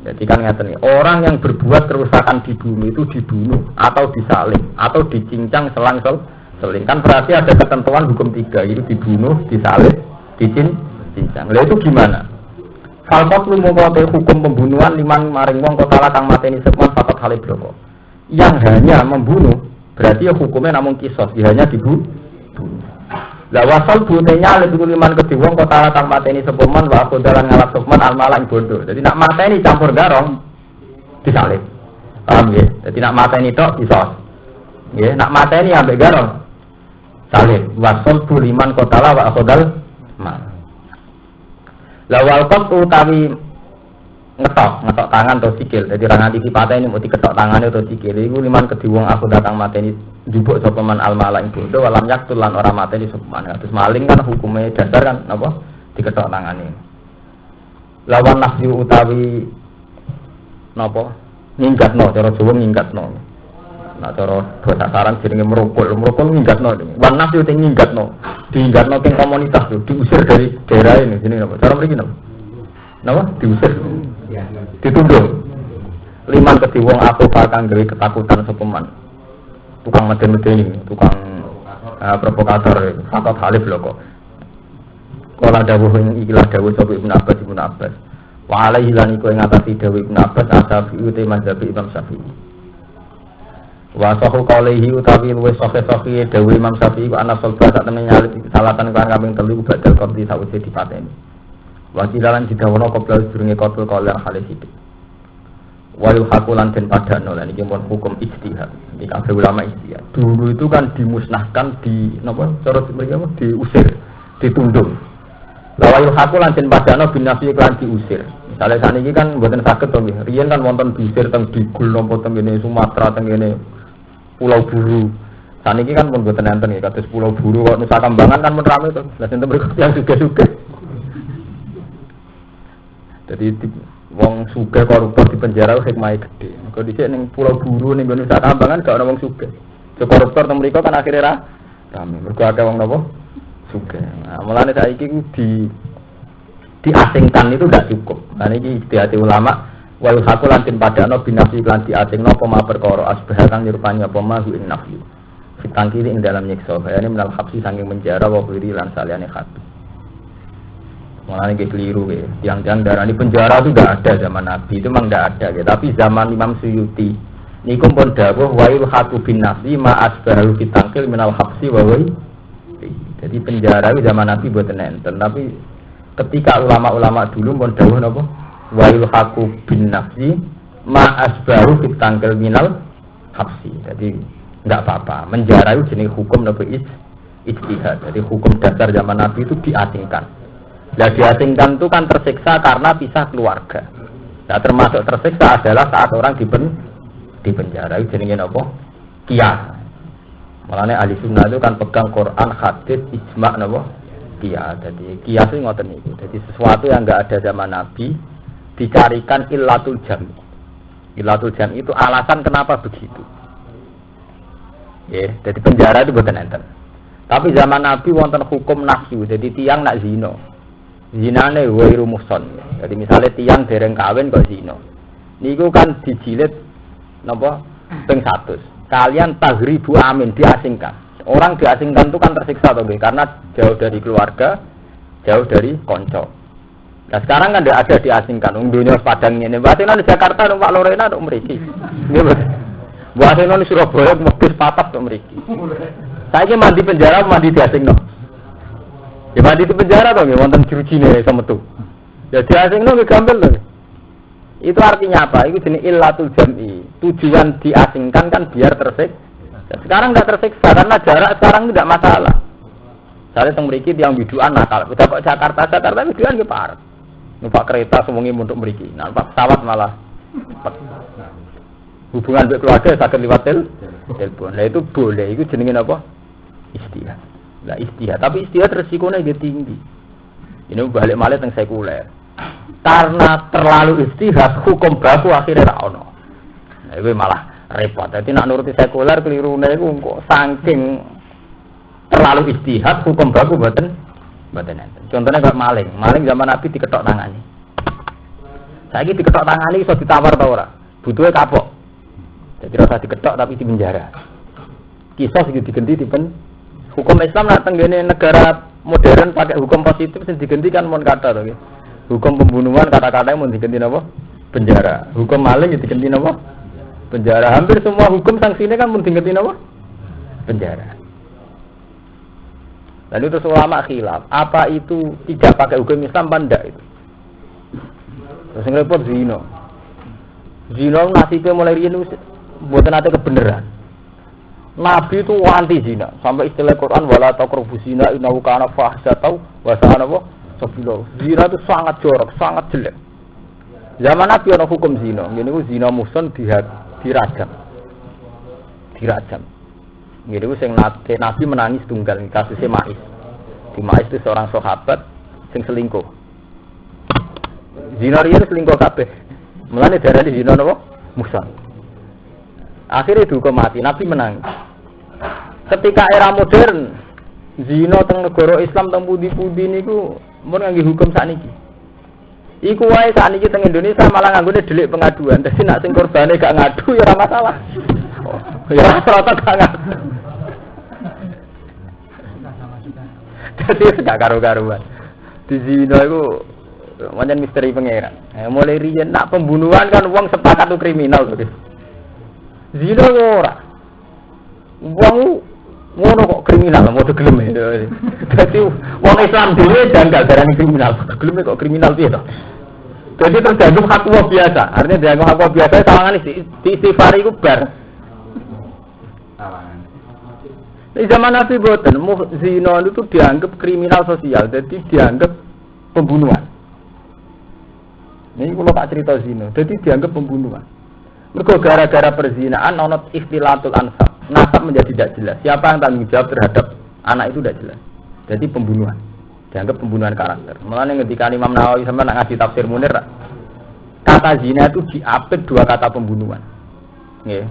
Jadi kan ngeten iki, orang yang berbuat kerusakan di bumi itu dibunuh atau disalib atau dicincang selang-seling. Kan berarti ada ketentuan hukum 3, itu dibunuh, disalib, dicincang. Lah itu gimana? Falqat lumongoti hukum pembunuhan liman maring wong kok tala kang mateni sapa man fakot khalif loko. Yang hanya membunuh berarti ya hukumnya namun kisos, dia hanya dibunuh. Lah wasal bunenya lebih liman kedhi wong kok tala kang mateni sepoman wa kodalan ngalap sukman almalang bondo. Jadi nak mateni campur garong disalib. Paham nggih? Jadi nak mateni tok kisos. Nggih, nak mateni ambek garong salib. Wasal liman kok tala wa kodal mal. Lah wal qat utawi ngetok tangan atau sikil. Jadi ra nganti dipateni mesti ketok tangane atau sikil. Iku liman kedhi wong aku datang mateni njupuk sapa man almala ing bondo walam yaktul lan ora mateni sapa man. Terus maling kan hukume dasar kan apa? Diketok tangane. Lawan nafyu utawi napa? Nyinggatno cara Jawa nyinggatno. Nah cara bahasa sarang jenenge merukul nyinggatno. Wan nafyu te nyinggatno. Diinggatno teng komunitas lho, diusir dari daerah ini jenenge napa? Cara mriki napa? Napa? Diusir. Ditundung. Liman kedhi wong aku bakal gawe ketakutan sapa man. Tukang meden-medeni, tukang provokator, fakot halif lho kok. Kala dawuh ing ikilah dawuh sapa Ibnu Abbas. Wa alaihi lan iku ing atase dawuh Ibnu Abbas Asy-Syafi'i te mazhab Imam Syafi'i. Wa sahu qalihi utawi luwih sahih dawuh Imam Syafi'i ku ana sulba sak temene nyalip salatan kan kaping 3 badal qadhi sawise dipateni. Wa kilalan didawono kobla durunge kotul kala halih sithik. Wayu hakulan den padano lan iki pun hukum ijtihad. Iki kabeh ulama ijtihad. Dulu itu kan dimusnahkan di napa cara mriki apa diusir, ditundung. Lah wayu hakulan den padano binafi kan diusir. Misale saniki kan mboten saged to nggih. Riyen kan wonten diusir teng Digul napa teng kene Sumatera teng kene Pulau Buru. Saniki kan pun mboten enten nggih kados Pulau Buru kok Nusa Kambangan kan men rame to. Lah sinten mriki yang sugih-sugih. Jadi wong sugih koruptor di penjara hikmahe gede. Mergo dhisik ning Pulau Buru ning Nusa Kambangan gak ana wong sugih. Koruptor teng mriku kan akhirnya rame. Mergo akeh wong napa? Sugih. Nah, mulane saiki ku diasingkan itu tidak cukup. Nah ini istihati ulama wal hakul lantin padano binafsi lan diasingno apa ma perkara asbah kang nyerupani apa ma ing nafsi. Fitangkiri ing dalam nyiksa bayane menal habsi saking penjara wa wiri lan saliyane hati. Mulane iki keliru ya. Yang darani penjara itu tidak ada zaman Nabi, itu memang tidak ada ya. Tapi zaman Imam Suyuti niku pun dawuh wal hakul binafsi ma asbahu fitangkil menal habsi wa wiri. Jadi penjara itu zaman Nabi boten enten, tapi ketika ulama-ulama dulu pun dawuh napa wal haqqu bin nafsi ma asbaru fit tangkil minal habsi. Jadi enggak apa-apa. Menjara itu jenis hukum napa ijtihad. Jadi hukum dasar zaman Nabi itu diasingkan. Nah diasingkan itu kan tersiksa karena pisah keluarga. Nah termasuk tersiksa adalah saat orang di penjara itu jenenge napa? Qiyas. Mulane ahli sunnah itu kan pegang Quran, hadis, ijma' napa? Qiyas. Jadi qiyas itu ngoten niku. Jadi sesuatu yang enggak ada zaman Nabi dicarikan illatul jam. Illatul jam itu alasan kenapa begitu. Ya, jadi penjara itu boten enten. Tapi zaman Nabi wonten hukum nafsu. Jadi tiang nak zina. Zinane wairu muhsan. Jadi misalnya tiang dereng kawin kok zina. Niku kan dijilid napa? Ping 100. Kalian taghribu amin diasingkan. Orang diasingkan itu kan tersiksa toh, karena jauh dari keluarga, jauh dari konco. Nah sekarang kan tidak ada diasingkan. Dunia Padang ini. Bahasanya di Jakarta, Pak Lorena, untuk meriki. Bahasanya di Surabaya, Mekis Patah, untuk meriki. Saya ini mandi penjara, mandi diasing no. Ya mandi di penjara toh, wonten jurujine sama tuh. Ya diasing no, gampil loh. Itu artinya apa? Itu jenis illatul jam'i. Tujuan diasingkan kan biar tersiksa. Sekarang nggak tersiksa karena jarak sekarang tidak masalah. Saya teng mriki tiyang biduan nakal. Udah kok Jakarta biduan ki parek. Numpak kereta sewengi untuk mriki. Nah, numpak pesawat malah hubungan dengan keluarga saged liwat telepon. Nah itu boleh. Itu jenenge apa? Istihad. Lah istihad, tapi istihad resikonya nggih tinggi. Ini balik malih teng sekuler. Karena terlalu istihad hukum baku akhirnya ra ono. Nah itu malah repot. Jadi nak nuruti sekuler kelirune iku kok saking terlalu istihad hukum baku mboten enten. Contohnya kayak maling zaman Nabi diketok tangane. Saiki diketok tangane iso ditawar ta ora? Butuhe kapok. Jadi rasa diketok tapi di penjara. Kisah sing digenti hukum Islam nak tenggene negara modern pakai hukum positif sing digenti kan mon kata to nggih. Hukum pembunuhan kata-katanya mau diganti apa? Penjara. Hukum maling diganti apa? Penjara. Hampir semua hukum sanksinya kan mau diganti apa? Penjara. Lalu terus ulama khilaf. Apa itu tidak pakai hukum Islam apa enggak itu? Terus yang repot zina. Zina nasibnya mulai riyen buatan ada kebenaran. Nabi itu anti zina. Sampai istilah Quran wala taqrabu zina innahu kana fahsyatan wa sa'a apa? Zina itu sangat jorok, sangat jelek. Zaman Nabi ada hukum zina. Ini zina muhsan dirajam. Ini sing Nabi menangis tunggal kasusnya Ma'is. Di Ma'is itu seorang sahabat sing selingkuh. Zina riyen selingkuh kabeh. Mulane darane zina napa? Muhsan. Akhirnya dihukum mati. Nabi menangis. Ketika era modern, zina teng negara Islam teng pundi-pundi niku mun nganggo hukum sakniki. Iku wae sakniki teng Indonesia malah nganggone delik pengaduan. Dadi nek sing korbane gak ngadu ya ora masalah. Ya rata-rata gak ngadu. Dadi gak karo-karuan. Di zina iku pancen misteri pangeran. Mulai riyen nak pembunuhan kan wong sepakat itu kriminal to. Zina ora. Wong ngono kok kriminal, modho gelem. Dadi wong Islam dhewe janggal darani kriminal. Gelem kok kriminal piye to? Jadi terjadi hakwa biasa. Artinya dianggap hakwa biasa sawangan istighfar iku bar. Di zaman Nabi boten, zina itu dianggap kriminal sosial, jadi dianggap pembunuhan. Ini kalau tak cerita zina, jadi dianggap pembunuhan. Mergo gara-gara perzinaan ana ikhtilatul ansab. Nasab menjadi tidak jelas. Siapa yang tanggung jawab terhadap anak itu tidak jelas. Jadi pembunuhan. Dianggap pembunuhan karakter. Mulane ketika Imam Nawawi sampai nak ngasih tafsir Munir, kata zina itu diapit dua kata pembunuhan. Nggih.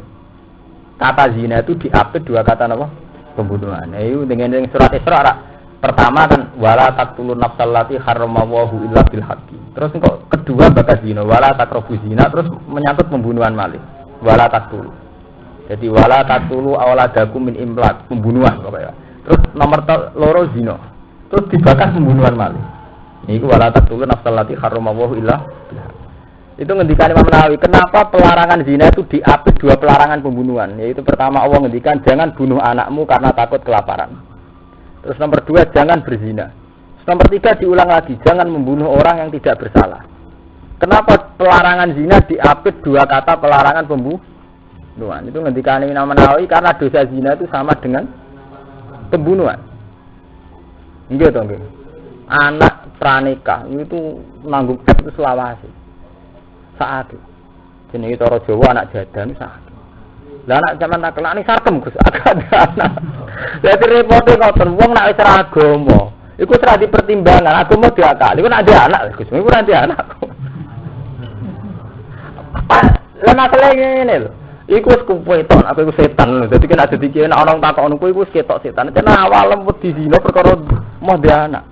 Kata zina itu diapit dua kata apa? Pembunuhan. Itu dengan surat Isra pertama kan wala taqtulun nafsal lati haramallahu illa bil haqqi. Terus kok kedua bakas zina wala taqrabu zina terus menyangkut pembunuhan malih. Wala taqtul. Jadi wala taqtulu awladakum min imlak, pembunuhan pokoknya. Terus nomor loro zina. Terus dibakas pembunuhan malih. Niku wala taqtulun nafsal lati haramallahu illa bil haqqi. Itu ngendikan Imam Nawawi, kenapa pelarangan zina itu diapit dua pelarangan pembunuhan? Yaitu pertama Allah ngendikan jangan bunuh anakmu karena takut kelaparan. Terus nomor dua, jangan berzina. Terus nomor tiga diulang lagi, jangan membunuh orang yang tidak bersalah. Kenapa pelarangan zina diapit dua kata pelarangan pembunuhan? Itu ngendikan Imam Nawawi karena dosa zina itu sama dengan pembunuhan. Enggak toh, enggak. Anak pranikah itu nanggung itu selawasi. Saat jenenge cara Jawa anak jadan saat. Lah anak zaman nakal ini sarkem Gus, agak ada anak. Dadi repote ngoten wong nek wis ra agama, iku ora dipertimbangkan, agama diakali. Iku nek ada anak Gus, iku ora ada anak. Lah nakal ngene lho. Iku wis kuweton, apa iku setan lho. Dadi kena dadi kene ana takok ngono kuwi iku wis ketok setan. Cenah awal wedi zina perkara moh dhe anak.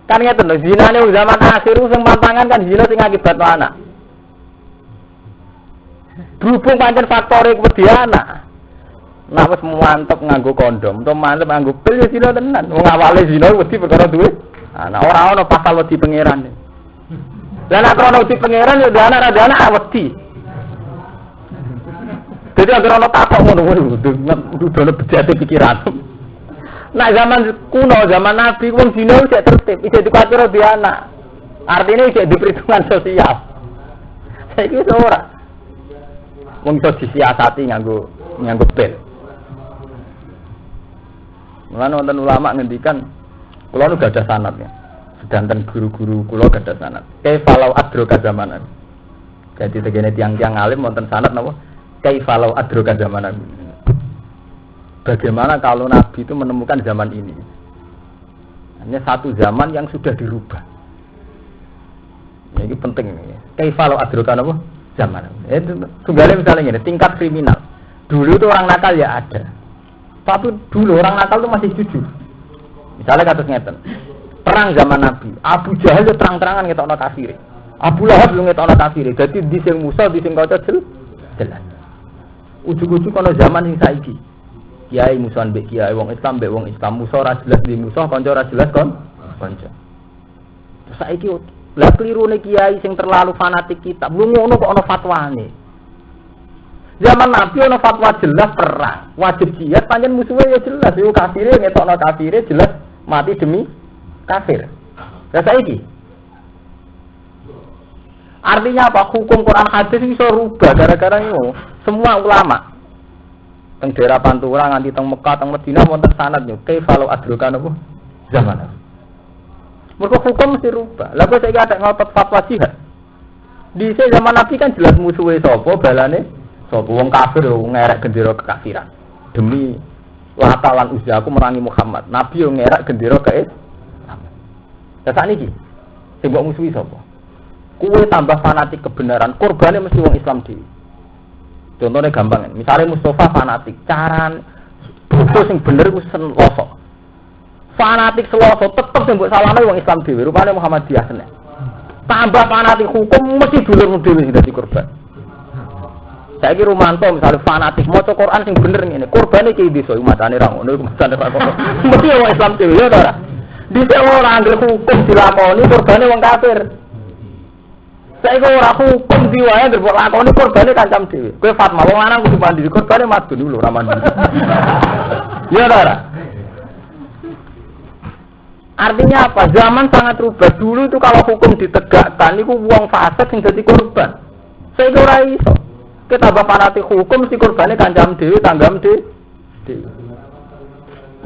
Kan ngeten lho, zinane zaman akhir sing pantangan kan zina sing akibat anak. Berhubung pancen faktore wedi anak. Nah wis mantep nganggo kondom, utawa mantep nganggo pil ya zina tenan. Wong awale zina wedi perkara duwe anak. Ora ana pasal wedi pangeran. Lah nek ana wedi pangeran ya anak ada anak wedi. Jadi agar ana takok ngono-ngono, dudu bejate pikiran. Nah zaman kuno, zaman Nabi, wong zina wis tertib, isih dikuatir di anak. Artinya isih diperhitungan sosial. Saiki wis ora. Wong iso disiasati nganggo pil. Mulane wonten ulama ngendikan, kula nu gadah sanadnya. Sedanten guru-guru kula gadah sanad. Kaifalau adroka zamanan. Jadi tegene tiang-tiang alim wonten sanad napa? Kaifalau adroka zamanan. Bagaimana kalau Nabi itu menemukan zaman ini? Hanya satu zaman yang sudah dirubah. Ini penting nih. Kaifalau adrokan apa? Zaman. Itu tunggalnya misalnya ini, tingkat kriminal. Dulu itu orang nakal ya ada. Tapi dulu orang nakal itu masih jujur. Misalnya kasus ngeten. Perang zaman Nabi, Abu Jahal itu terang-terangan ngetokno kafir. Abu Lahab lu ngetokno kafir. Jadi di sing Musa, di sing Kaca jelas. Ujug-ujug ana zaman sing saiki. Kiai musuhan mbek kiai wong Islam mbek wong Islam musuh ora jelas di musuh kanca ora jelas kanca. Saiki lha klirune kiai sing terlalu fanatik kitab. Lu ngono kok ana fatwane. Zaman Nabi ana fatwa jelas perang, wajib jihad pancen musuhe ya jelas, yo kafire ngetokno kafire jelas mati demi kafir. Lah saiki artinya apa? Hukum Quran hadis iso rubah gara-gara itu. Semua ulama teng daerah Pantura nganti teng Mekah teng Madinah wonten sanad yo kaifalau adrokan apa zaman. Mergo hukum mesti rubah. Lah kok saiki ada ngotot fatwa jihad. Di zaman Nabi kan jelas musuhe sapa balane sapa wong kafir wong ngerek gendera kekafiran. Demi Lata lan Uzza aku merangi Muhammad. Nabi yo ngerek gendera Islam. Lah sakniki sing mbok musuhi sapa? Kuwe tambah fanatik kebenaran, korbane mesti wong Islam dhewe. Contohnya gampang, misalnya Mustafa fanatik, caran bodoh sing bener ku seloso. Fanatik seloso tetep sing mbok salahne wong Islam dhewe, rupane Muhammadiyah seneng. Tambah fanatik hukum mesti dulur dhewe sing dadi korban. Saiki Romanto misalnya fanatik maca Quran sing bener ngene, korbane ki desa umatane ra ngono, umatane ra ngono. Mesti wong Islam dhewe ya ta ora? Dhisik ora anggere hukum dilakoni korbane wong kafir. Saiki ora hukum diwae ndek lakoni korbane kancam dhewe. Kowe fatwa wong lanang kudu mandi korbane madun lho ora mandi. Ya ora. Artinya apa? Zaman sangat rubah. Dulu itu kalau hukum ditegakkan niku wong fasik sing dadi korban. Saiki ora iso. Kita tambah fanatik hukum si korbane kancam dhewe tanggam dhewe.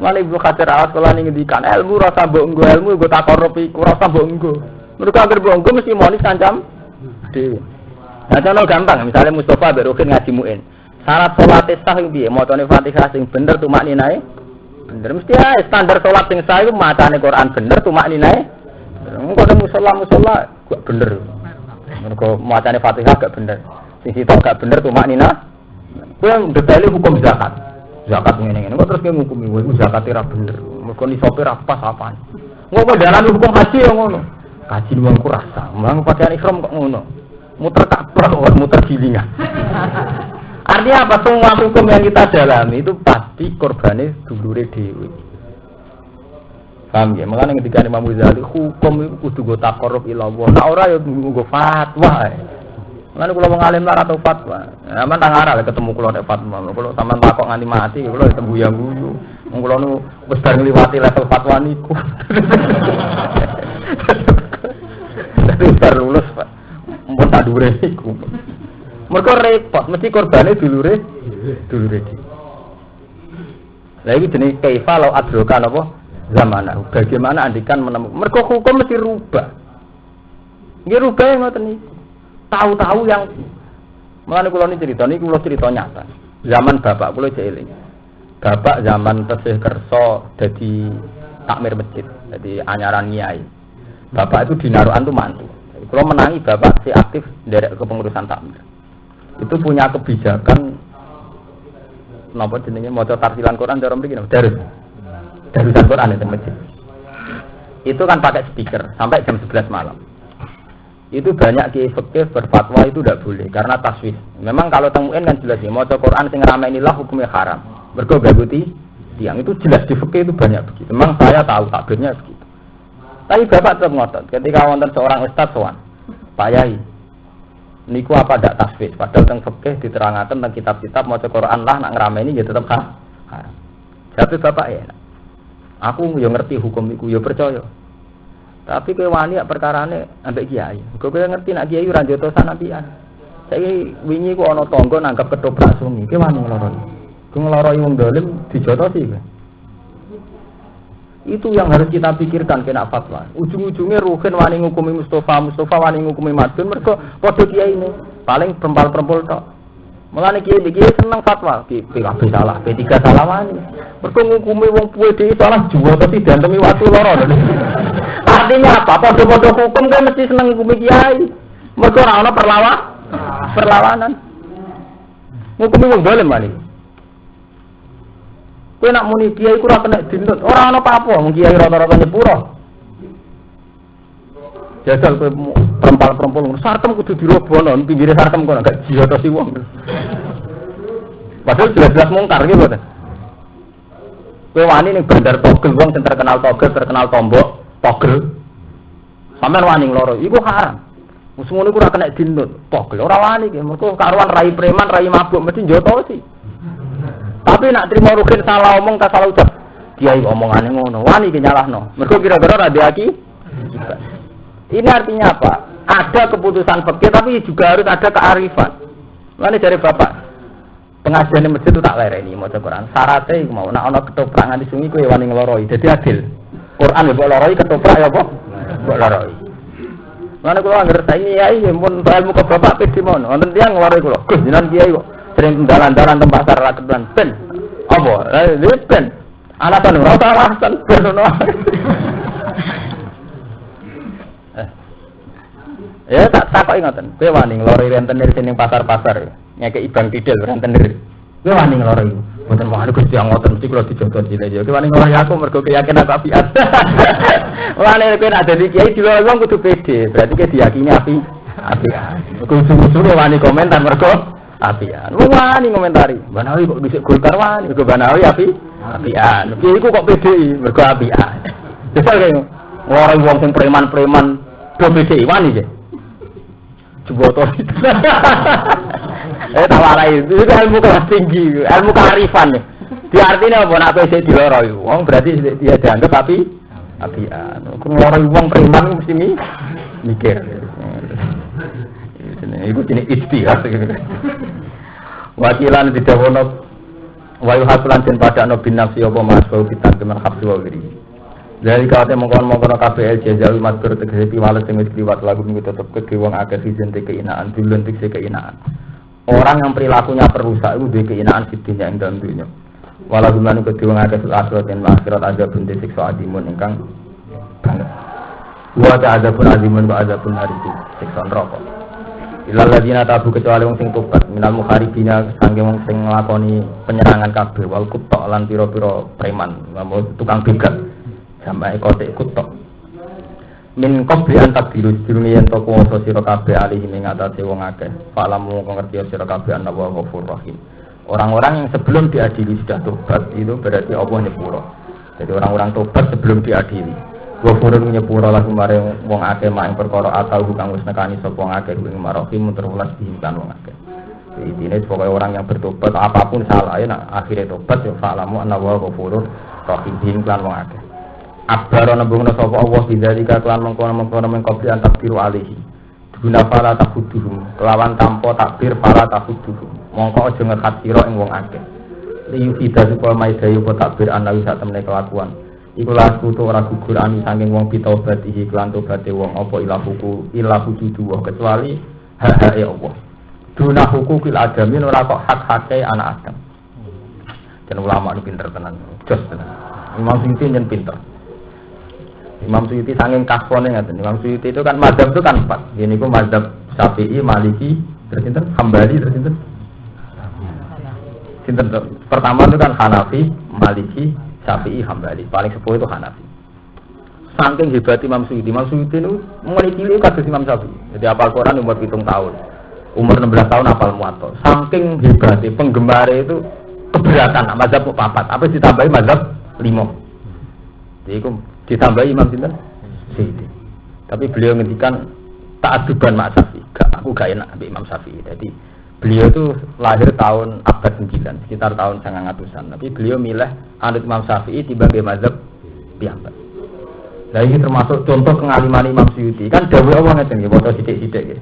Mane Ibnu Hajar al-Asqalani ngendikan ilmu rasa mbok nggo ilmu nggo takorup iku rasa mbok nggo. Mergo anggere mbok nggo mesti monis kancam dhewe. Nah, contoh gampang, misalnya Mustafa mbek Rukin ngaji muin. Syarat salat sah iki piye? Macane Fatihah sing bener tumakninae. Bener mesti ae standar salat sing sah iku macane Quran bener tumakninae. Engko nek musala kok bener. Mergo macane Fatihah gak bener. Sing sitok gak bener tuh maknina. Kuwi detaile hukum zakat. Zakat ngene-ngene kok terus ngukumi wae zakat ora bener. Mergo nisope ra pas apane. Ngono dalan hukum haji yo ngono. Kaji wong ku rasa, mang pakaian ihram kok ngono. Muter Ka'bah ora muter gilingan. Artinya apa? Semua hukum yang kita dalami itu pasti korbane dulure dhewe. Paham ya? Makanya ketika Imam Ghazali hukum itu kudu go taqarrub ila Allah. Nek ora ya nggo fatwa. Makanya kula wong alim lara tau fatwa. Aman tang arah ketemu kula nek fatwa. Kula sampean takok nganti mati kula tembu yang guyu. Wong kula nu wis bar ngliwati level fatwa niku. Tapi bar lulus Pak. Mumpun tak dhuwure niku. Mergo repot, mesti korbane dulure dhewe. Lah iki jenenge kaifa law adroka napa zamana. Bagaimana andikan menemukan mergo hukum mesti rubah. Nggih rubah ngoten niku. Tahu-tahu yang mulane kula niki cerita nyata. Zaman bapak kula jek eling. Bapak zaman tesih kersa dadi takmir masjid, dadi anyaran kiai. Bapak itu dinarukan tuh mantu. Kula menangi bapak si aktif nderek kepengurusan takmir. Itu punya kebijakan napa jenenge maca tartilan Quran cara mriki darusan Quran itu masjid. Itu kan pakai speaker sampai jam 11 malam. Itu banyak kiai fikih berfatwa itu tidak boleh karena taswif. Memang kalau temuin kan jelas ya maca Quran sing ngramenilah hukumnya haram. Mergo gaguti tiang itu jelas di fikih itu banyak begitu. Memang saya tahu takbirnya begitu. Tapi bapak tetap ngotot ketika wonten seorang ustaz sowan, Pak Yai niku apa ndak taswif? Padahal teng fikih diterangaken teng kitab-kitab maca Quran lah nak ngrameni ya tetep haram. Jadi bapak ya, aku yo ngerti hukum iku yo percaya. Tapi kowe wani perkarane ambek kiai. Kowe ngerti nak kiai ora njotosan ampian. Saiki wingi ku ana tangga nanggap ketoprak sungi. Kowe wani ngloroi. Kowe ngloroi wong dolim dijotosi kowe. Itu yang harus kita pikirkan kena fatwa. Ujung-ujungnya Ruhin wani ngukumi Mustafa wani ngukumi Madun mergo padha kiai ini paling perempal-perempul tok. Mulane kiai seneng fatwa, PKB salah, P3 salah wani. Mergo ngukumi wong puwe dhewe salah juwa tapi diantemi watu loro. Artinya apa? Padha-padha hukum kan mesti seneng ngukumi kiai. Mergo ora ana perlawanan. Ngukumi wong dolim wani. Kowe nak muni kiai ku ora kena dintut, ora ana apa-apa, wong kiai rata-rata nyepuro. Jajal kowe perempal-perempal sartem kudu dirobono, pinggire sartem kok gak jiotosi wong. Padahal jelas-jelas mungkar iki mboten. Kowe wani ning bandar togel wong sing terkenal togel, terkenal tombok, togel. Sampeyan wani ngloro, iku haram. Wis ngono iku ora kena dintut, togel ora wani ki, mergo karuan rai preman, rai mabuk mesti njotosi. Tapi nak terima Ruhin salah omong tak salah ucap. Kiai omongane ngono, wani ki nyalahno. Mergo kira-kira ora diaki. Ini artinya apa? Ada keputusan fikih tapi juga harus ada kearifan. Lan dari bapak pengajian masjid itu tak lereni maca Quran. Syaratnya iku mau nak ana ketoprak nganti sungi kowe wani ngloroi. Dadi adil. Quran mbok loroi ketoprak ya apa? Mbok loroi. Lan kula anggere saiki yai mun ilmu ke bapak pedi mon. Wonten tiyang ngloroi kula. Gus jenengan kiai kok sering dalan-dalan tempat pasar raketan ben apa ben alasan ora usah alasan ben ono ya tak kok ingaten kowe wani nglori rentenir sing pasar-pasar nyekeki bang tidal rentenir kowe wani nglori mboten wani Gusti ngoten mesti kula dijotos cilik ya kowe wani nglori aku mergo keyakinan aku apian wani kowe nek dadi kiai diloro wong kudu pede berarti kowe diyakini apian kudu wani komentar mergo apian. Wong wani ngomentari. Banawi kok dhisik Golkar wani, mergo Banawi apian. Iku kok PDI mergo apian. Jebul kaya ngloroi wong sing preman-preman do PDI wani nggih. Jeboto. Tak warai. Itu ilmu kelas tinggi, ilmu kearifan. Diartine apa nek PDI diloroi. Wong berarti dia dianggap apian. Kok ngloroi wong preman mesti mikir. Iku jenis istihad. Wakilan didawono wayu hasulan den padakno binafsi apa mas bau kitab kemen habsi wa wiri. Dari kate mongkon-mongkon KPL jazawi matur tegese piwales sing wis liwat lagu niku tetep kedhe wong akeh sing keinaan dulun tegese keinaan. Orang yang perilakunya perusak itu duwe keinaan sidinya ing dalem dunya. Walau gimana kedhe wong akeh akhirat lan akhirat ada bunte siksa adimun ingkang banget. Wa ta'adzabun azimun wa adzabun hariku siksa neraka. Ilal ladina tabu kecuali wong sing tobat minal mukharibina sangge wong sing nglakoni penyerangan kabeh wal kutok lan pira-pira preman tukang begal sampai kotek kutok min qabli an takbiru durunge yen to kuwasa sira kabeh alihi ing atase wong akeh falamu kok ngerti sira kabeh ana wa ghafur rahim. Orang-orang yang sebelum diadili sudah tobat itu berarti Allah nyepuro. Jadi orang-orang tobat sebelum diadili Ghafurun nyepuro lagu maring wong akeh mak ing perkara atau kang wis nekani sapa wong akeh ing marahim terwelas dihitan wong akeh. Jadi ini sebagai orang yang bertobat apapun salah ya nah, akhirnya tobat ya fa'lamu anna wa ghafurur rahim lan wong akeh. Abdara nembungna sapa Allah bidzalika lan mengkono-mengkono mengkobli antakbiru alihi. Guna fala takhuduhum kelawan tanpa takbir fala takhuduhum. Mongko aja ngekat sira ing wong akeh. Liyu fida supaya maidayu apa takbir anawi sak temene kelakuan. Iku laku tu ora gugur ani saking wong pitaubat iki kelan tobaté wong apa ilahu dudu kecuali hak-hake Allah. Duna hukukil adamin ora kok hak-hake anak Adam. Dan ulama ini pinter tenan, jos tenan. Imam Suyuti nyen pinter. Imam Suyuti saking kasone ngaten. Imam Suyuti itu kan mazhab itu kan 4. Ini ku mazhab Syafi'i, Maliki, terus sinten? Hambali, terus sinten? Sinten pertama itu kan Hanafi, Maliki, Syafi'i, Hambali. Paling sepuh itu Hanafi. Saking hebat Imam Suyuti. Imam Suyuti itu mulai cilik kados Imam Syafi'i. Jadi hafal Quran umur 7 tahun. Umur 16 tahun hafal Muwatta. Saking hebatnya penggemar itu keberatan mazhab 4. Apa ditambahi mazhab 5. Jadi itu ditambahi Imam sinten? Suyuti. Tapi beliau ngendikan ta'adduban mak Syafi'i. Aku gak enak ambek Imam Syafi'i. Jadi beliau itu lahir tahun abad 9, sekitar tahun 900-an. Tapi beliau milih anut Imam Syafi'i timbang mazhab piyambak. Nah ini termasuk contoh pengaliman Imam Suyuti. Kan dawuh Allah ngeten nggih, foto sithik-sithik nggih.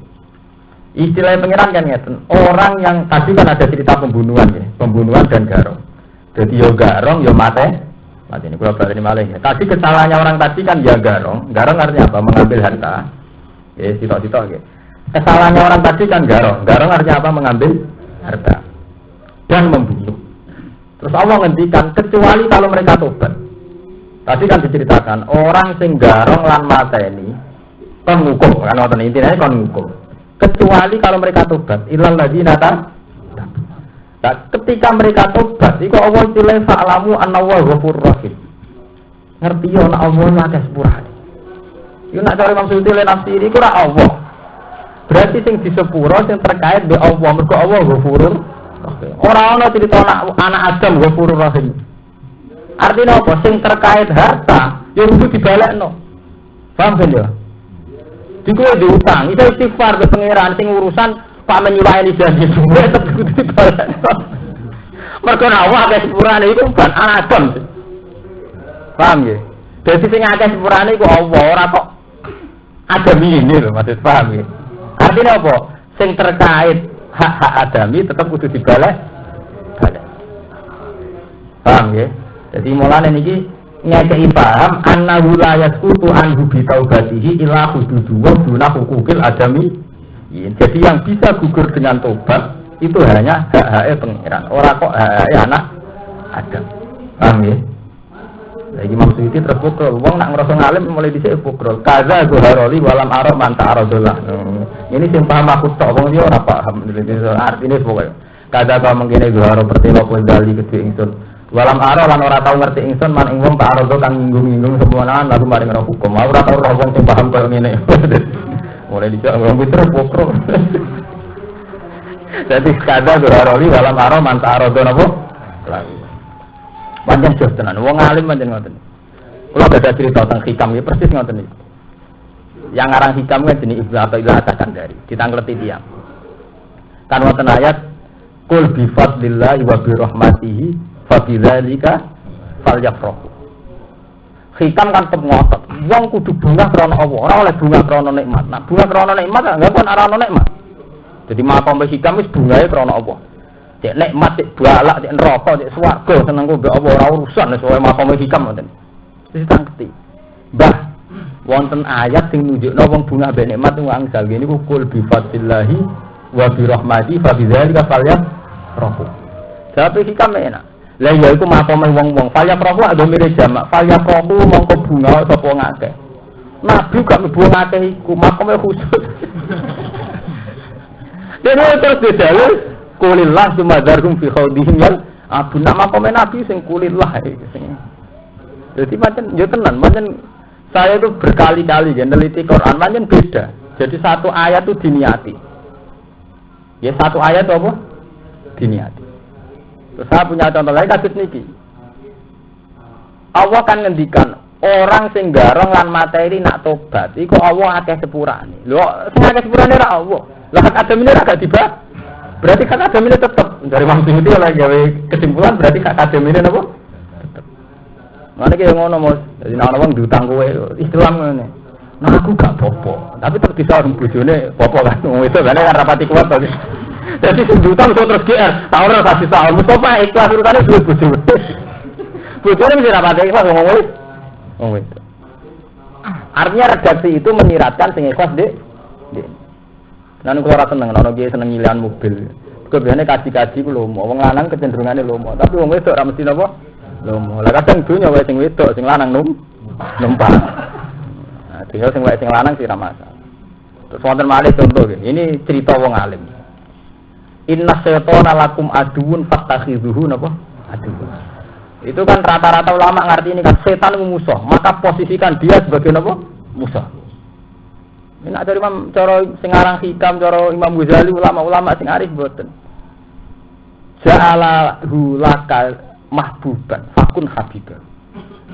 Istilah pengiran kan ngeten. Orang yang tadi kan ada cerita pembunuhan ya, pembunuhan dan garong. Jadi yo garong yo mate. Mati ini kula baleni malih ya. Tadi kesalahannya orang tadi kan ya garong. Garong artinya apa? Mengambil harta. Ya sitok-sitok nggih. Kesalahannya orang tadi kan garong. Garong artinya apa? Mengambil harta dan membunuh. Terus Allah ngendikan kecuali kalau mereka tobat. Tadi kan diceritakan orang sing garong lan mateni kon ngukum kan wonten intine kon ngukum. Kecuali kalau mereka tobat. Ilal ladzina nah, ketika mereka tobat, iku Allah istilah fa'lamu anna wa ghafurur rahim. Ngerti yo nek Allah akeh sepurane. Yo nek cara maksud le nafsi iki ora Allah. Berarti sing disepuro sing terkait be Allah, mergo Allah ghafurur rahim. Ora ana cerita anak Adam ghafurur rahim. Artinya apa? Sing terkait harta, yo kudu dibalekno. Paham kan ya? Dikowe diutang, iso istighfar ke pangeran sing urusan Pak menyulayani janji semua tetep kudu dibalekno. Mergo awak akeh sepurane iku ban Adam. Paham ya? Dadi sing akeh sepurane iku Allah, ora kok Adam ini lho, maksud paham ya? Artinya apa? Sing terkait hak-hak adami tetap kudu dibalek. Paham ya? Jadi mulane niki ngekei paham annahu la yasqutu anhu bi taubatihi ila hududu wa duna hukukil adami. Jadi yang bisa gugur dengan tobat itu hanya hak-hak pangeran, ora kok hak anak Adam. Paham ya? Lagi maksud itu terpukul, wong nak ngerasa ngalim mulai dhisik pukul. Kaza zuharoli walam arab manta aradullah. Ini sing paham aku tok wong yo ora paham. Artine pokoke. Kaza kok mengkene zuharo pertelo kendali kedhe ingsun. Walam arab lan ora tau ngerti ingsun man ing wong tak arado kang nyinggung-nyinggung semuanya lalu mari ora hukum. Ora tau ora wong sing paham koyo ngene. Mulai dicak wong pinter pukul. Jadi kaza zuharoli walam arab manta arado napa? Panjang jos tenan, wong alim panjang ngoten. Kula ada cerita tentang hikam ya persis ngoten iki. Yang ngarang hikam kan jenis Ibnu Athaillah As-Sakandari, ditangkleti tiyang. Kan wonten ayat qul bi fadlillahi wa bi rahmatihi fa bidzalika falyafrahu. Hikam kan tetep ngotot. Wong kudu bunga krana Allah, ora oleh bunga krana nikmat. Nah, bunga krana nikmat enggak pun ora ono nikmat. Jadi makom hikam wis bungae krana Allah. Cek nikmat, cek balak, cek neraka, cek swarga seneng kok mbek apa ora urusan sesuai makom hikam ngoten. Wis tangketi. Mbah, wonten ayat sing nunjukno wong bunga mbek nikmat wong angsal niku kul bi fadlillahi wa bi rahmati fa bidzalika falyafrahu. Tapi hikam enak. Lah ya iku makom wong-wong falyafrahu ada mirip jamak. Falyafrahu mongko bunga sapa wong akeh. Nabi gak mlebu akeh iku makome khusus. Dene terus didalil kulillah sumadarhum fi khawdihim yal abu nama komen nabi sing kulillah sing. Jadi macam yo tenan, macam saya itu berkali-kali ya neliti Quran macam beda. Jadi satu ayat itu diniati. Ya satu ayat itu apa? Diniati. Terus saya punya contoh lain kasus niki. Allah kan ngendikan orang sing garong lan materi nak tobat iku Allah akeh sepurane. Lho sing akeh sepurane ra Allah. Lah hak adamine ra gak dibah. Berarti hak adamine tetep dari Imam Suyuti oleh gawe kesimpulan berarti hak adamine napa? Tetep. Mane ki ngono Mas. Dadi nek ana wong diutang kowe Islam ngene. Nah aku gak apa-apa, tapi tetep disarung bojone apa kan wong itu kan rapati kuat to. Dadi sing diutang terus GR, ta ora kasih saham Mustafa ikhlas urutane duwe bojone. Bojone mesti rapati ikhlas ngomong oh itu. Artinya redaksi itu menyiratkan sing ikhlas Dik. Lan kula ora seneng ana kiye seneng nyilihan mobil. Kebiasane kaji-kaji ku lomo, wong lanang kecenderungane lomo, tapi wong wedok ora mesti napa? Lomo. Lah kadang dunya wae sing wedok, sing lanang numpak. Nah, dunya sing wae sing lanang sih ra masalah. Terus wonten malih contoh nggih. Ini cerita wong alim. Inna syaitana lakum aduun fattakhidhuhu napa? Aduun. Itu kan rata-rata ulama ngerti ini kan setan itu musuh, maka posisikan dia sebagai apa? Musuh. Ini ada Imam cara sing aran Hikam, cara Imam Ghazali ulama-ulama sing arif boten. Ja'alahu lakal mahbuban fakun habiban.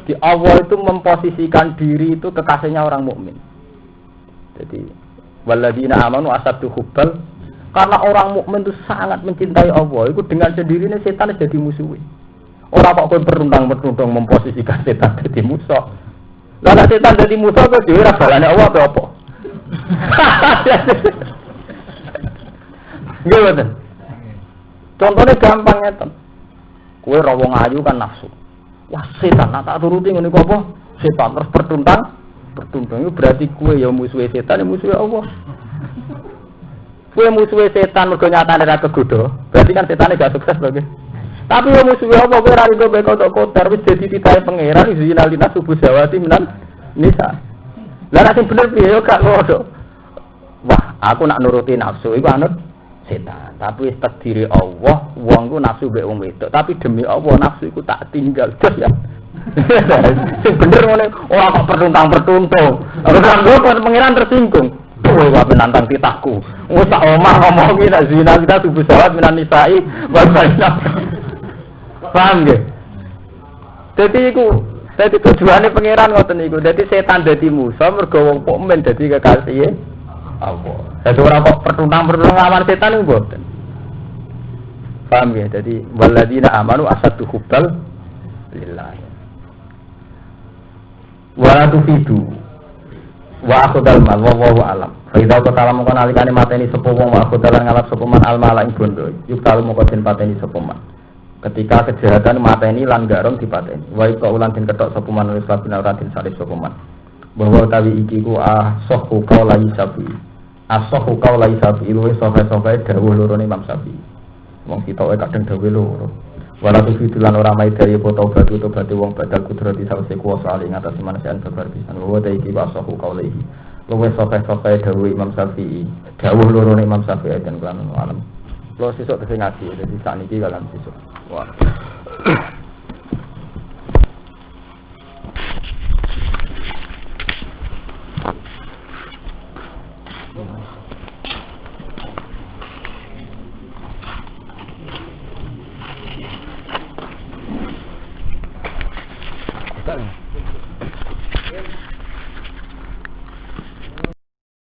Di Allah itu memposisikan diri itu kekasihnya orang mukmin. Jadi walladzina amanu asaddu hubbal karena orang mukmin itu sangat mencintai Allah, itu dengan sendirinya setan jadi musuhnya. Orang kok kowe perundang-perundang memposisikan setan jadi musuh. Lah nek setan jadi musuh kok dhewe ra balane Allah apa? Nggih mboten. Contohnya gampang ngeten. Kowe ra wong ayu kan nafsu. Wah setan tak turuti ngene kok apa? Setan terus pertuntang itu berarti kowe ya musuhe setan ya musuhe Allah. Kowe musuhe setan mergo nyatane ra kegodho, berarti kan setane gak sukses lho nggih. Tapi wong musuhe apa kowe ra iso kotor wis dadi titahe pangeran zina lina subuh jawati menan nisa. Lah nek sing bener piye yo gak ngono. Wah, aku nak nuruti nafsu iku anut setan. Tapi wis takdire Allah, wong ku nafsu mbek wong wedok. Tapi demi Allah nafsu iku tak tinggal terus ya. Sing bener ngene ora kok pertuntang-pertuntung. Ora kok pangeran tersinggung. Kowe wae nantang titahku. Wis sak omah ngomong iki nek zina kita subuh jawat menan nisai wa baina. Paham nggih? Dadi tujuane pangeran ngoten niku. Dadi setan dadi musuh mergo wong mukmin dadi kekasih Allah. Dadi ora kok pertuntang-pertuntung lawan setan niku mboten. Paham ya? Dadi walladzina amanu asaddu hubbal lillah. Wa tufidu wa akhudal mal wallahu alam. Fa idza qatala mongko nalikane mateni sapa wong wa akhudal ngalap sapa man al mala ing bondo. Yuk talu mongko den pateni sapa man. Ketika kejahatan mateni lan garong dipateni. Wa iku ulan den ketok sapa man wis kabina ora den salib sapa man. Bahwa tawi iki ku sahhu qaula Syafi'i. As-sahhu qaula Syafi'i luwih sofa-sofa dawuh loro Imam Syafi'i. Wong sitoke kadang dawuh loro. Wala tufidulan ora mai dari foto batu to batu wong badal kudrati sawise kuwasa ali ngatasi manusiaan babar pisan. Bahwa tawi iki as-sahhu qaulaihi. Luwih sofa-sofa dawuh Imam Syafi'i. Dawuh loro Imam Syafi'i dan kan alam. Lo sesuk tesih ngaji, dadi sakniki kalian sesuk. Wah.